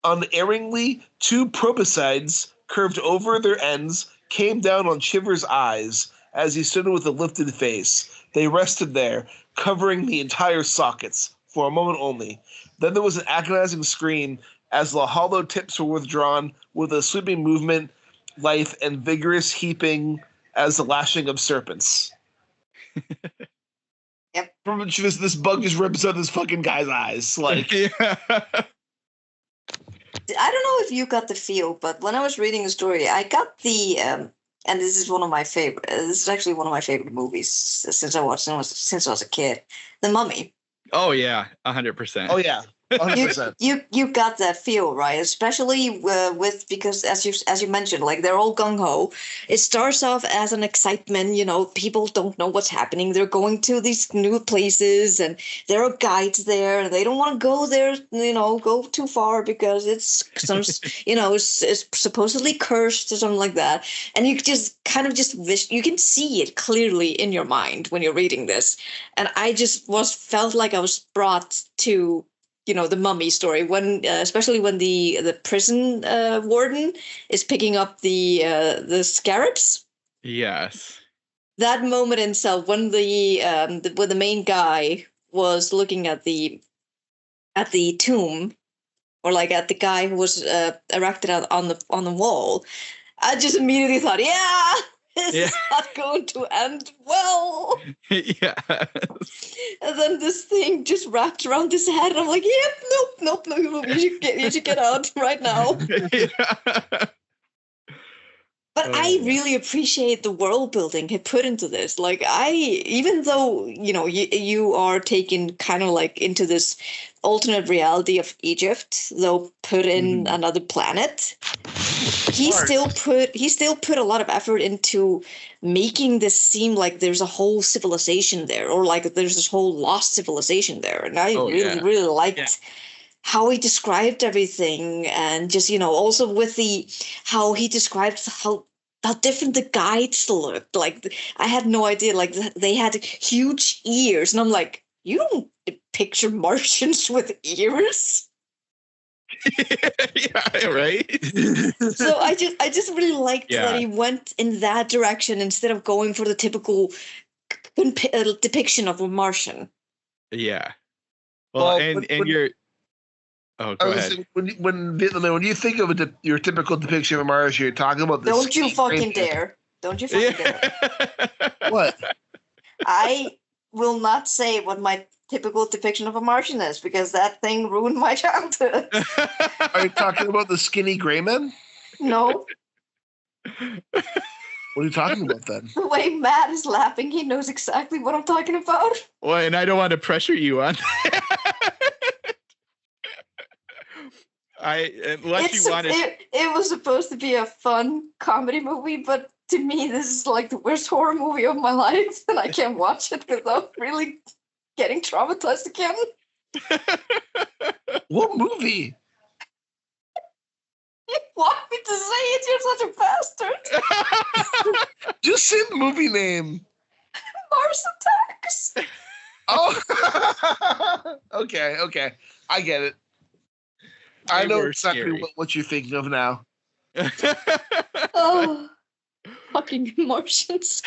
Unerringly, two proboscides, curved over their ends, came down on Chiver's eyes as he stood with a lifted face. They rested there, covering the entire sockets, for a moment only. Then there was an agonizing scream as the hollow tips were withdrawn, with a sweeping movement, lithe and vigorous heaping as the lashing of serpents. Yep. From which this bug just rips out this fucking guy's eyes. Like, yeah. I don't know if you got the feel, but when I was reading the story, I got the and this is one of my favorite. This is actually one of my favorite movies since I was a kid. The Mummy. Oh yeah, 100%. Oh yeah. 100%. You got that feel, right? Especially because as you mentioned, like they're all gung ho. It starts off as an excitement. People don't know what's happening. They're going to these new places, and there are guides there, and they don't want to go there. Go too far because it's some, it's supposedly cursed or something like that. And you just kind of just wish you can see it clearly in your mind when you're reading this. And I just felt like I was brought to the mummy story when especially when the prison warden is picking up the scarabs. Yes. That moment in itself when the main guy was looking at the tomb, or like at the guy who was erected on the wall, I just immediately thought, this is not going to end well. Yeah. And then this thing just wrapped around his head, and I'm like, nope, you should get out right now. But I really appreciate the world building he put into this. Like, even though, you are taken kind of like into this alternate reality of Egypt, though put in another planet, he still put a lot of effort into making this seem like there's a whole civilization there, or like there's this whole lost civilization there. And I really liked how he described everything, and just also with how he described how different the guides looked. Like, I had no idea, like they had huge ears, and I'm like, you don't picture Martians with ears. Yeah, right. So I just really liked that he went in that direction instead of going for the typical depiction of a Martian. Yeah. Well, and you're. Oh, go ahead. When you think of your typical depiction of a Martian, you're talking about this. Don't you fucking dare! Don't you fucking dare! What? I will not say what my typical depiction of a Martian is, because that thing ruined my childhood. Are you talking about the skinny gray men? No. What are you talking about then? The way Matt is laughing, he knows exactly what I'm talking about. Well, and I don't want to pressure you on. It was supposed to be a fun comedy movie, but to me, this is like the worst horror movie of my life, and I can't watch it without really getting traumatized again. What movie? You want me to say it? You're such a bastard. Just say the movie name. Mars Attacks. Oh, okay. I get it. I know exactly what you're thinking of now. Oh, fucking Martians.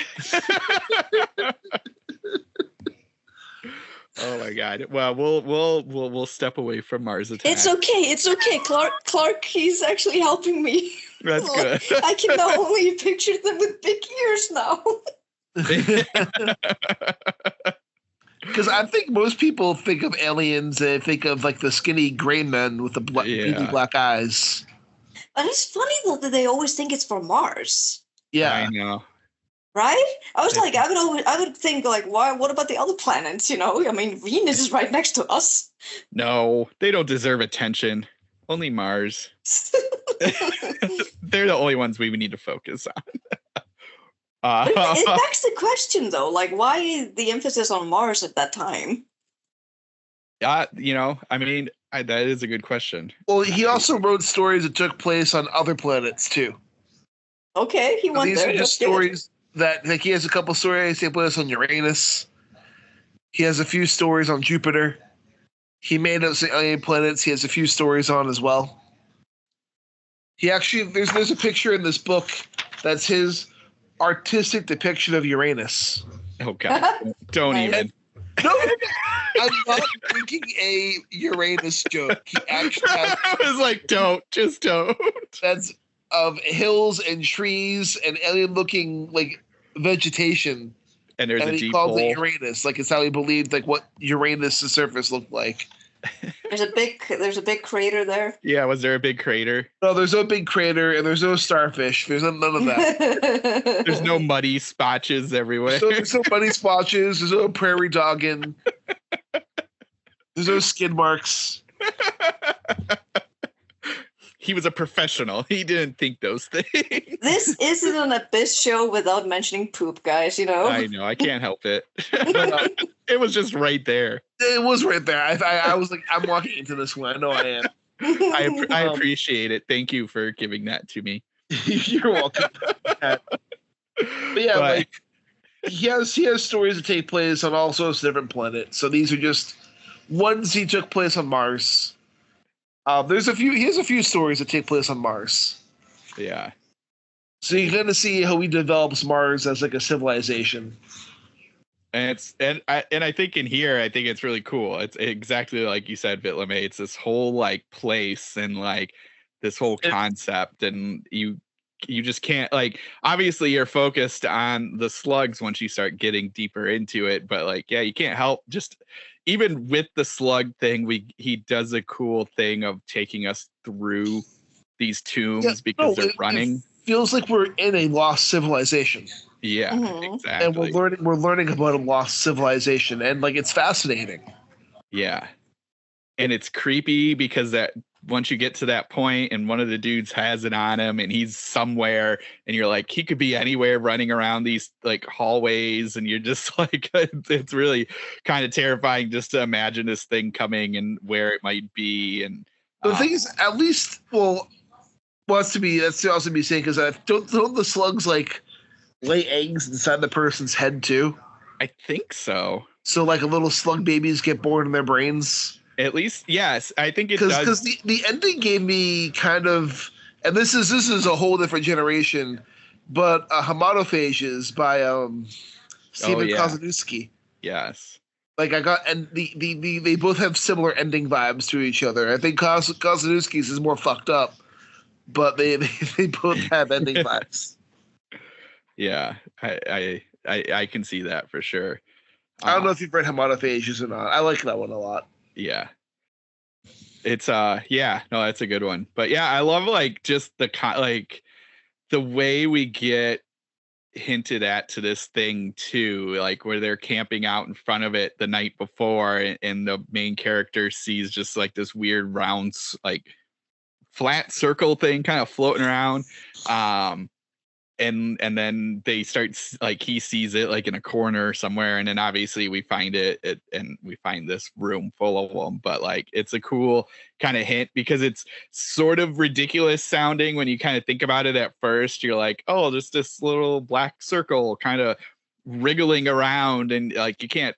Oh my God. Well, we'll step away from Mars Attacks. It's okay. Clark, he's actually helping me. That's good. I can now only picture them with big ears now. Because I think most people think of aliens and think of like the skinny gray men with the beady black eyes. But it's funny though that they always think it's from Mars. Yeah, I know. Right? I was like, I would think like, why? What about the other planets? I mean, Venus is right next to us. No, they don't deserve attention. Only Mars. They're the only ones we need to focus on. It begs the question, though, like, why the emphasis on Mars at that time? I mean, that is a good question. Well, he also wrote stories that took place on other planets, too. Okay, he went there. These are just stories that, like, he has a couple stories that take place on Uranus. He has a few stories on Jupiter. He made up some alien planets he has a few stories on as well. He actually, there's a picture in this book that's his artistic depiction of Uranus. Oh God! Don't even. No, I'm not making a Uranus joke. He actually has, I was like, don't. That's of hills and trees and alien-looking like vegetation. And there's a he deep calls hole. it Uranus, like it's how he believed like what Uranus' surface looked like. There's a big crater there. Yeah, was there a big crater? No, there's no big crater, and there's no starfish. There's none of that. There's no muddy spotches everywhere. There's no muddy spotches. There's no prairie dogging. There's no skid marks. He was a professional. He didn't think those things. This isn't an Abyss show without mentioning poop, guys, you know? I know. I can't help it. It was just right there. It was right there. I was like, I'm walking into this one. I know I am. I appreciate it. Thank you for giving that to me. You're welcome. But yeah, like he has stories that take place on all sorts of different planets. So these are just ones he took place on Mars. He has a few stories that take place on Mars. Yeah. So you kind of see how he develops Mars as like a civilization. And I think in here, I think it's really cool. It's exactly like you said, Vitlame. It's this whole like place and like this whole concept, and you just can't, like, obviously you're focused on the slugs once you start getting deeper into it, but like, yeah, you can't help, just even with the slug thing, he does a cool thing of taking us through these tombs because they're running. It feels like we're in a lost civilization. Yeah, exactly. And we're learning about a lost civilization, and like it's fascinating. Yeah. And it's creepy because that once you get to that point and one of the dudes has it on him and he's somewhere and you're like, he could be anywhere running around these like hallways, and you're just like, it's really kind of terrifying just to imagine this thing coming and where it might be. And the thing is, at least, that's also be saying, because don't the slugs like lay eggs inside the person's head too? I think so. So like a little slug babies get born in their brains. At least, yes, I think it does. Because the ending gave me kind of, and this is a whole different generation, but Hamadophages by Stephen Kozlowski. Yes. Like I got, and they both have similar ending vibes to each other. I think Kozlowski's is more fucked up, but they both have ending vibes. Yeah, I can see that for sure. I don't know if you've read Hamadophages or not. I like that one a lot. Yeah. It's that's a good one. But yeah, I love like just the way we get hinted at to this thing too, like where they're camping out in front of it the night before, and the main character sees just like this weird round like flat circle thing kind of floating around. And then they start, like, he sees it like in a corner somewhere, and then obviously we find it and we find this room full of them. But like, it's a cool kind of hint because it's sort of ridiculous sounding when you kind of think about it at first. You're like, oh, just this little black circle kind of wriggling around, and like you can't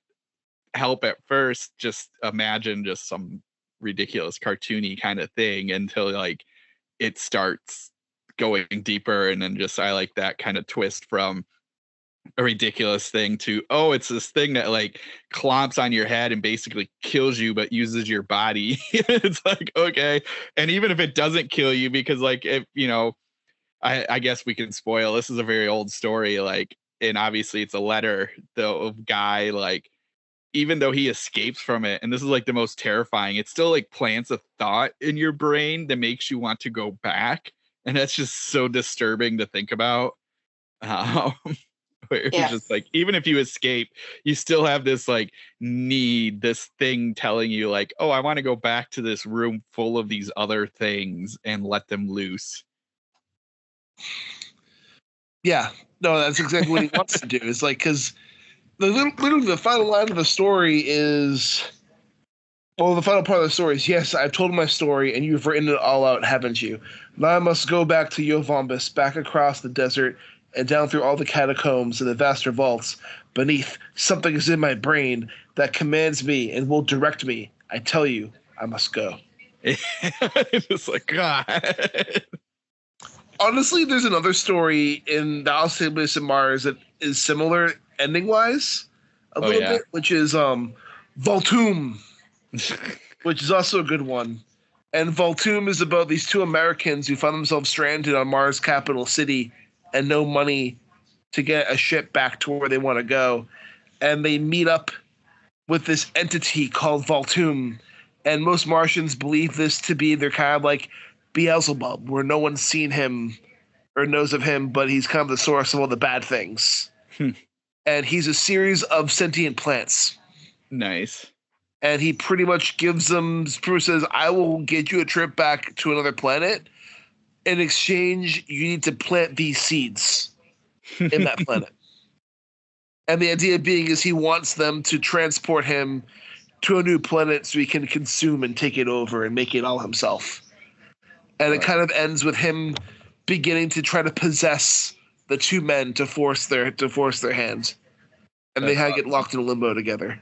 help at first just imagine just some ridiculous cartoony kind of thing until like it starts going deeper. And then just, I like that kind of twist from a ridiculous thing to, oh, it's this thing that like clomps on your head and basically kills you but uses your body. It's like, okay. And even if it doesn't kill you, because like, if you know, I guess we can spoil, this is a very old story, like, and obviously it's a letter, the guy, like, even though he escapes from it, and this is like the most terrifying, it still like plants a thought in your brain that makes you want to go back. And that's just so disturbing to think about. It's just like, even if you escape, you still have this like need, this thing telling you like, oh, I want to go back to this room full of these other things and let them loose. Yeah, no, that's exactly what he wants to do. It's like, because literally the final line of the story is, well, the final part of the story is, yes, I've told my story and you've written it all out, haven't you? Now I must go back to Yoh-Vombis, back across the desert and down through all the catacombs and the vaster vaults. Beneath, something is in my brain that commands me and will direct me. I tell you, I must go. It's like, God. Honestly, there's another story in the Vaults of Mars that is similar ending-wise a little bit, which is Voltum. Which is also a good one. And Voltum is about these two Americans who found themselves stranded on Mars' capital city and no money to get a ship back to where they want to go. And they meet up with this entity called Voltum. And most Martians believe this to be their kind of like Beelzebub, where no one's seen him or knows of him, but he's kind of the source of all the bad things. And he's a series of sentient plants. Nice. and he pretty much says, I will get you a trip back to another planet. In exchange, you need to plant these seeds in that planet. And the idea being is he wants them to transport him to a new planet so he can consume and take it over and make it all himself. And it kind of ends with him beginning to try to possess the two men to force their hands. And they get locked in limbo together.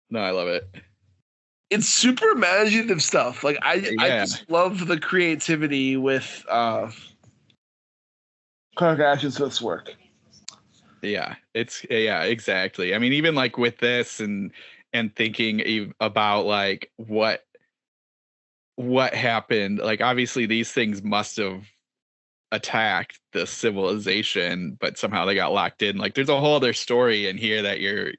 No, I love it. It's super imaginative stuff. Like I just love the creativity with Clark Ashton Smith's work. Yeah, exactly. I mean, even like with this and thinking about like what happened, like obviously these things must have attacked the civilization, but somehow they got locked in. Like there's a whole other story in here that you're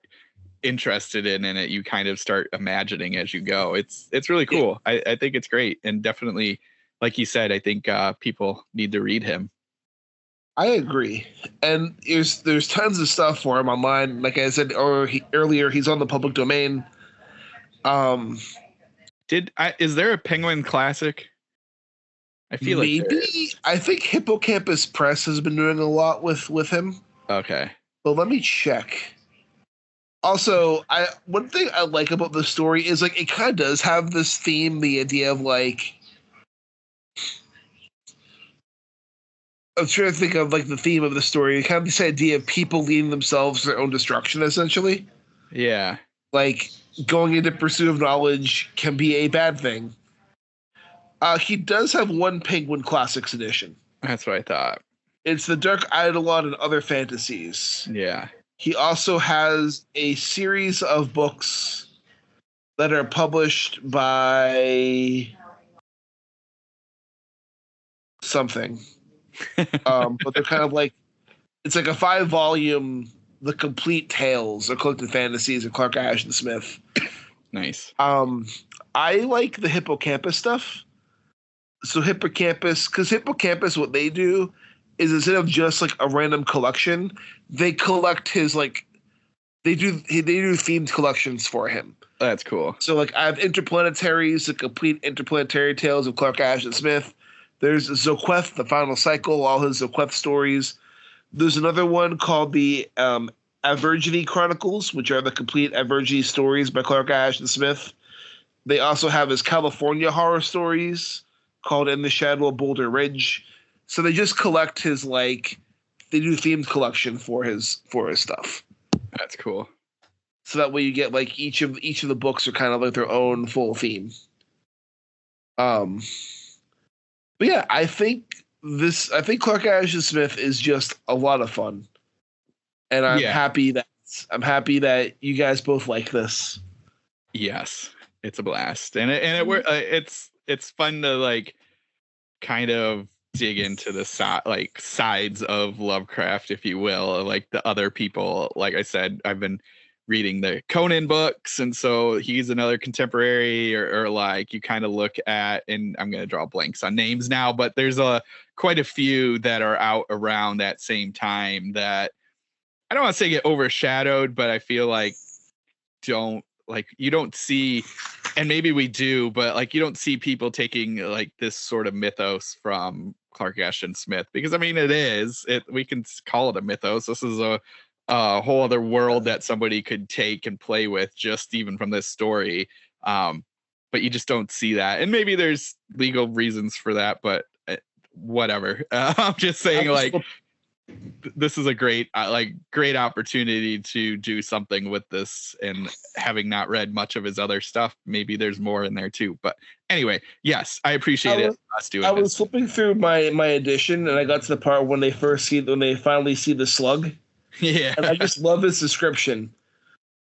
interested in, and it you kind of start imagining as you go. It's really cool. I think it's great, and definitely, like you said, I think people need to read him. I agree, and there's tons of stuff for him online. Like I said earlier, he's on the public domain. Is there a Penguin Classic? I feel maybe. I think Hippocampus Press has been doing a lot with him. Okay, but let me check. Also, one thing I like about the story is like it kind of does have this theme, the idea of like. I'm trying to think of like the theme of the story, kind of this idea of people leading themselves to their own destruction, essentially. Yeah. Like going into pursuit of knowledge can be a bad thing. He does have one Penguin Classics edition. That's what I thought. It's the Dark Eidolon and Other Fantasies. Yeah. He also has a series of books that are published by something. But they're kind of like, it's like a 5-volume, The Complete Tales or Collected Fantasies of Clark Ashton Smith. Nice. I like the Hippocampus stuff. So Hippocampus, what they do is instead of just like a random collection, they collect his like, they do themed collections for him. That's cool. So like I have Interplanetaries, the Complete Interplanetary Tales of Clark Ashton Smith. There's Zoqueth, the Final Cycle, all his Zoqueth stories. There's another one called the Avergeny Chronicles, which are the complete Avergeny stories by Clark Ashton Smith. They also have his California horror stories called In the Shadow of Boulder Ridge. So they just collect his they do themed collection for his stuff. That's cool. So that way you get like each of the books are kind of like their own full theme. But yeah, I think Clark Ashton Smith is just a lot of fun, and I'm happy that you guys both like this. Yes, it's a blast, and it's fun to like kind of dig into the sides of Lovecraft, if you will, like the other people. Like I said, I've been reading the Conan books, and so he's another contemporary, or like you kind of look at, and I'm going to draw blanks on names now, but there's quite a few that are out around that same time that I don't want to say get overshadowed, but I feel like you don't see, and maybe we do, but like you don't see people taking like this sort of mythos from Clark Ashton Smith, because I mean we can call it a mythos. This is a whole other world that somebody could take and play with just even from this story. But you just don't see that. And maybe there's legal reasons for that, but whatever. I'm just saying this is a great opportunity to do something with this, and having not read much of his other stuff, maybe there's more in there too. But anyway, yes, I appreciate us doing this. I was flipping through my edition, and I got to the part when they finally see the slug. Yeah. And I just love his description.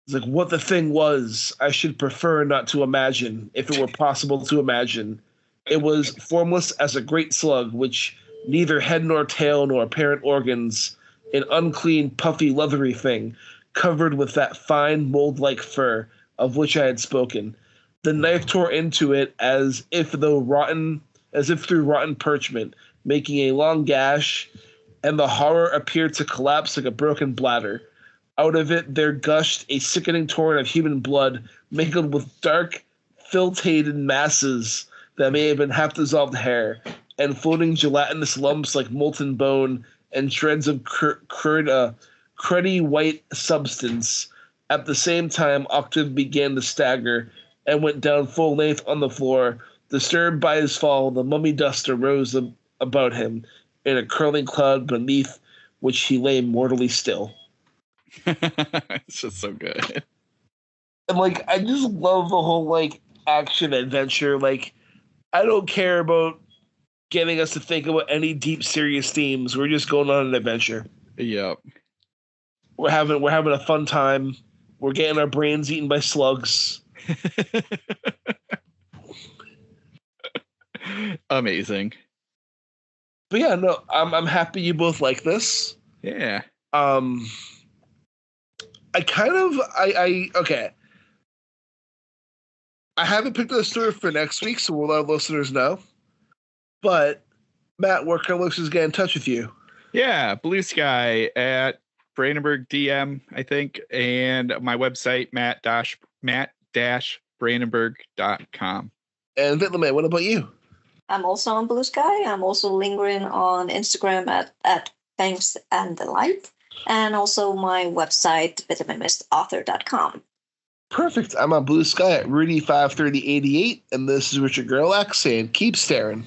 It's like, what the thing was, I should prefer not to imagine, if it were possible to imagine. It was formless as a great slug, which neither head nor tail nor apparent organs, an unclean, puffy, leathery thing, covered with that fine mold-like fur of which I had spoken. The knife tore into it as if through rotten parchment, making a long gash, and the horror appeared to collapse like a broken bladder. Out of it there gushed a sickening torrent of human blood, mingled with dark, filtrated masses that may have been half-dissolved hair, and floating gelatinous lumps like molten bone and shreds of cruddy white substance. At the same time, Octave began to stagger and went down full length on the floor. Disturbed by his fall, the mummy dust arose about him in a curling cloud beneath which he lay mortally still. It's just so good. And, like, I just love the whole, like, action adventure. Like, I don't care about getting us to think about any deep, serious themes. We're just going on an adventure. Yep. We're having a fun time. We're getting our brains eaten by slugs. Amazing. But yeah, no, I'm happy you both like this. Yeah. Okay. I haven't picked a story for next week, so we'll let our listeners know. But Matt, where can listeners get in touch with you? Yeah, Blue Sky at Brandenburg DM, I think, and my website, matt-brandenburg.com. And Vitlamay, what about you? I'm also on Blue Sky. I'm also lingering on Instagram at Thanks and the Light. And also my website, vitaminmistauthor.com. Perfect. I'm on Blue Sky at Rudy53088, and this is Richard Gerlach saying keep staring.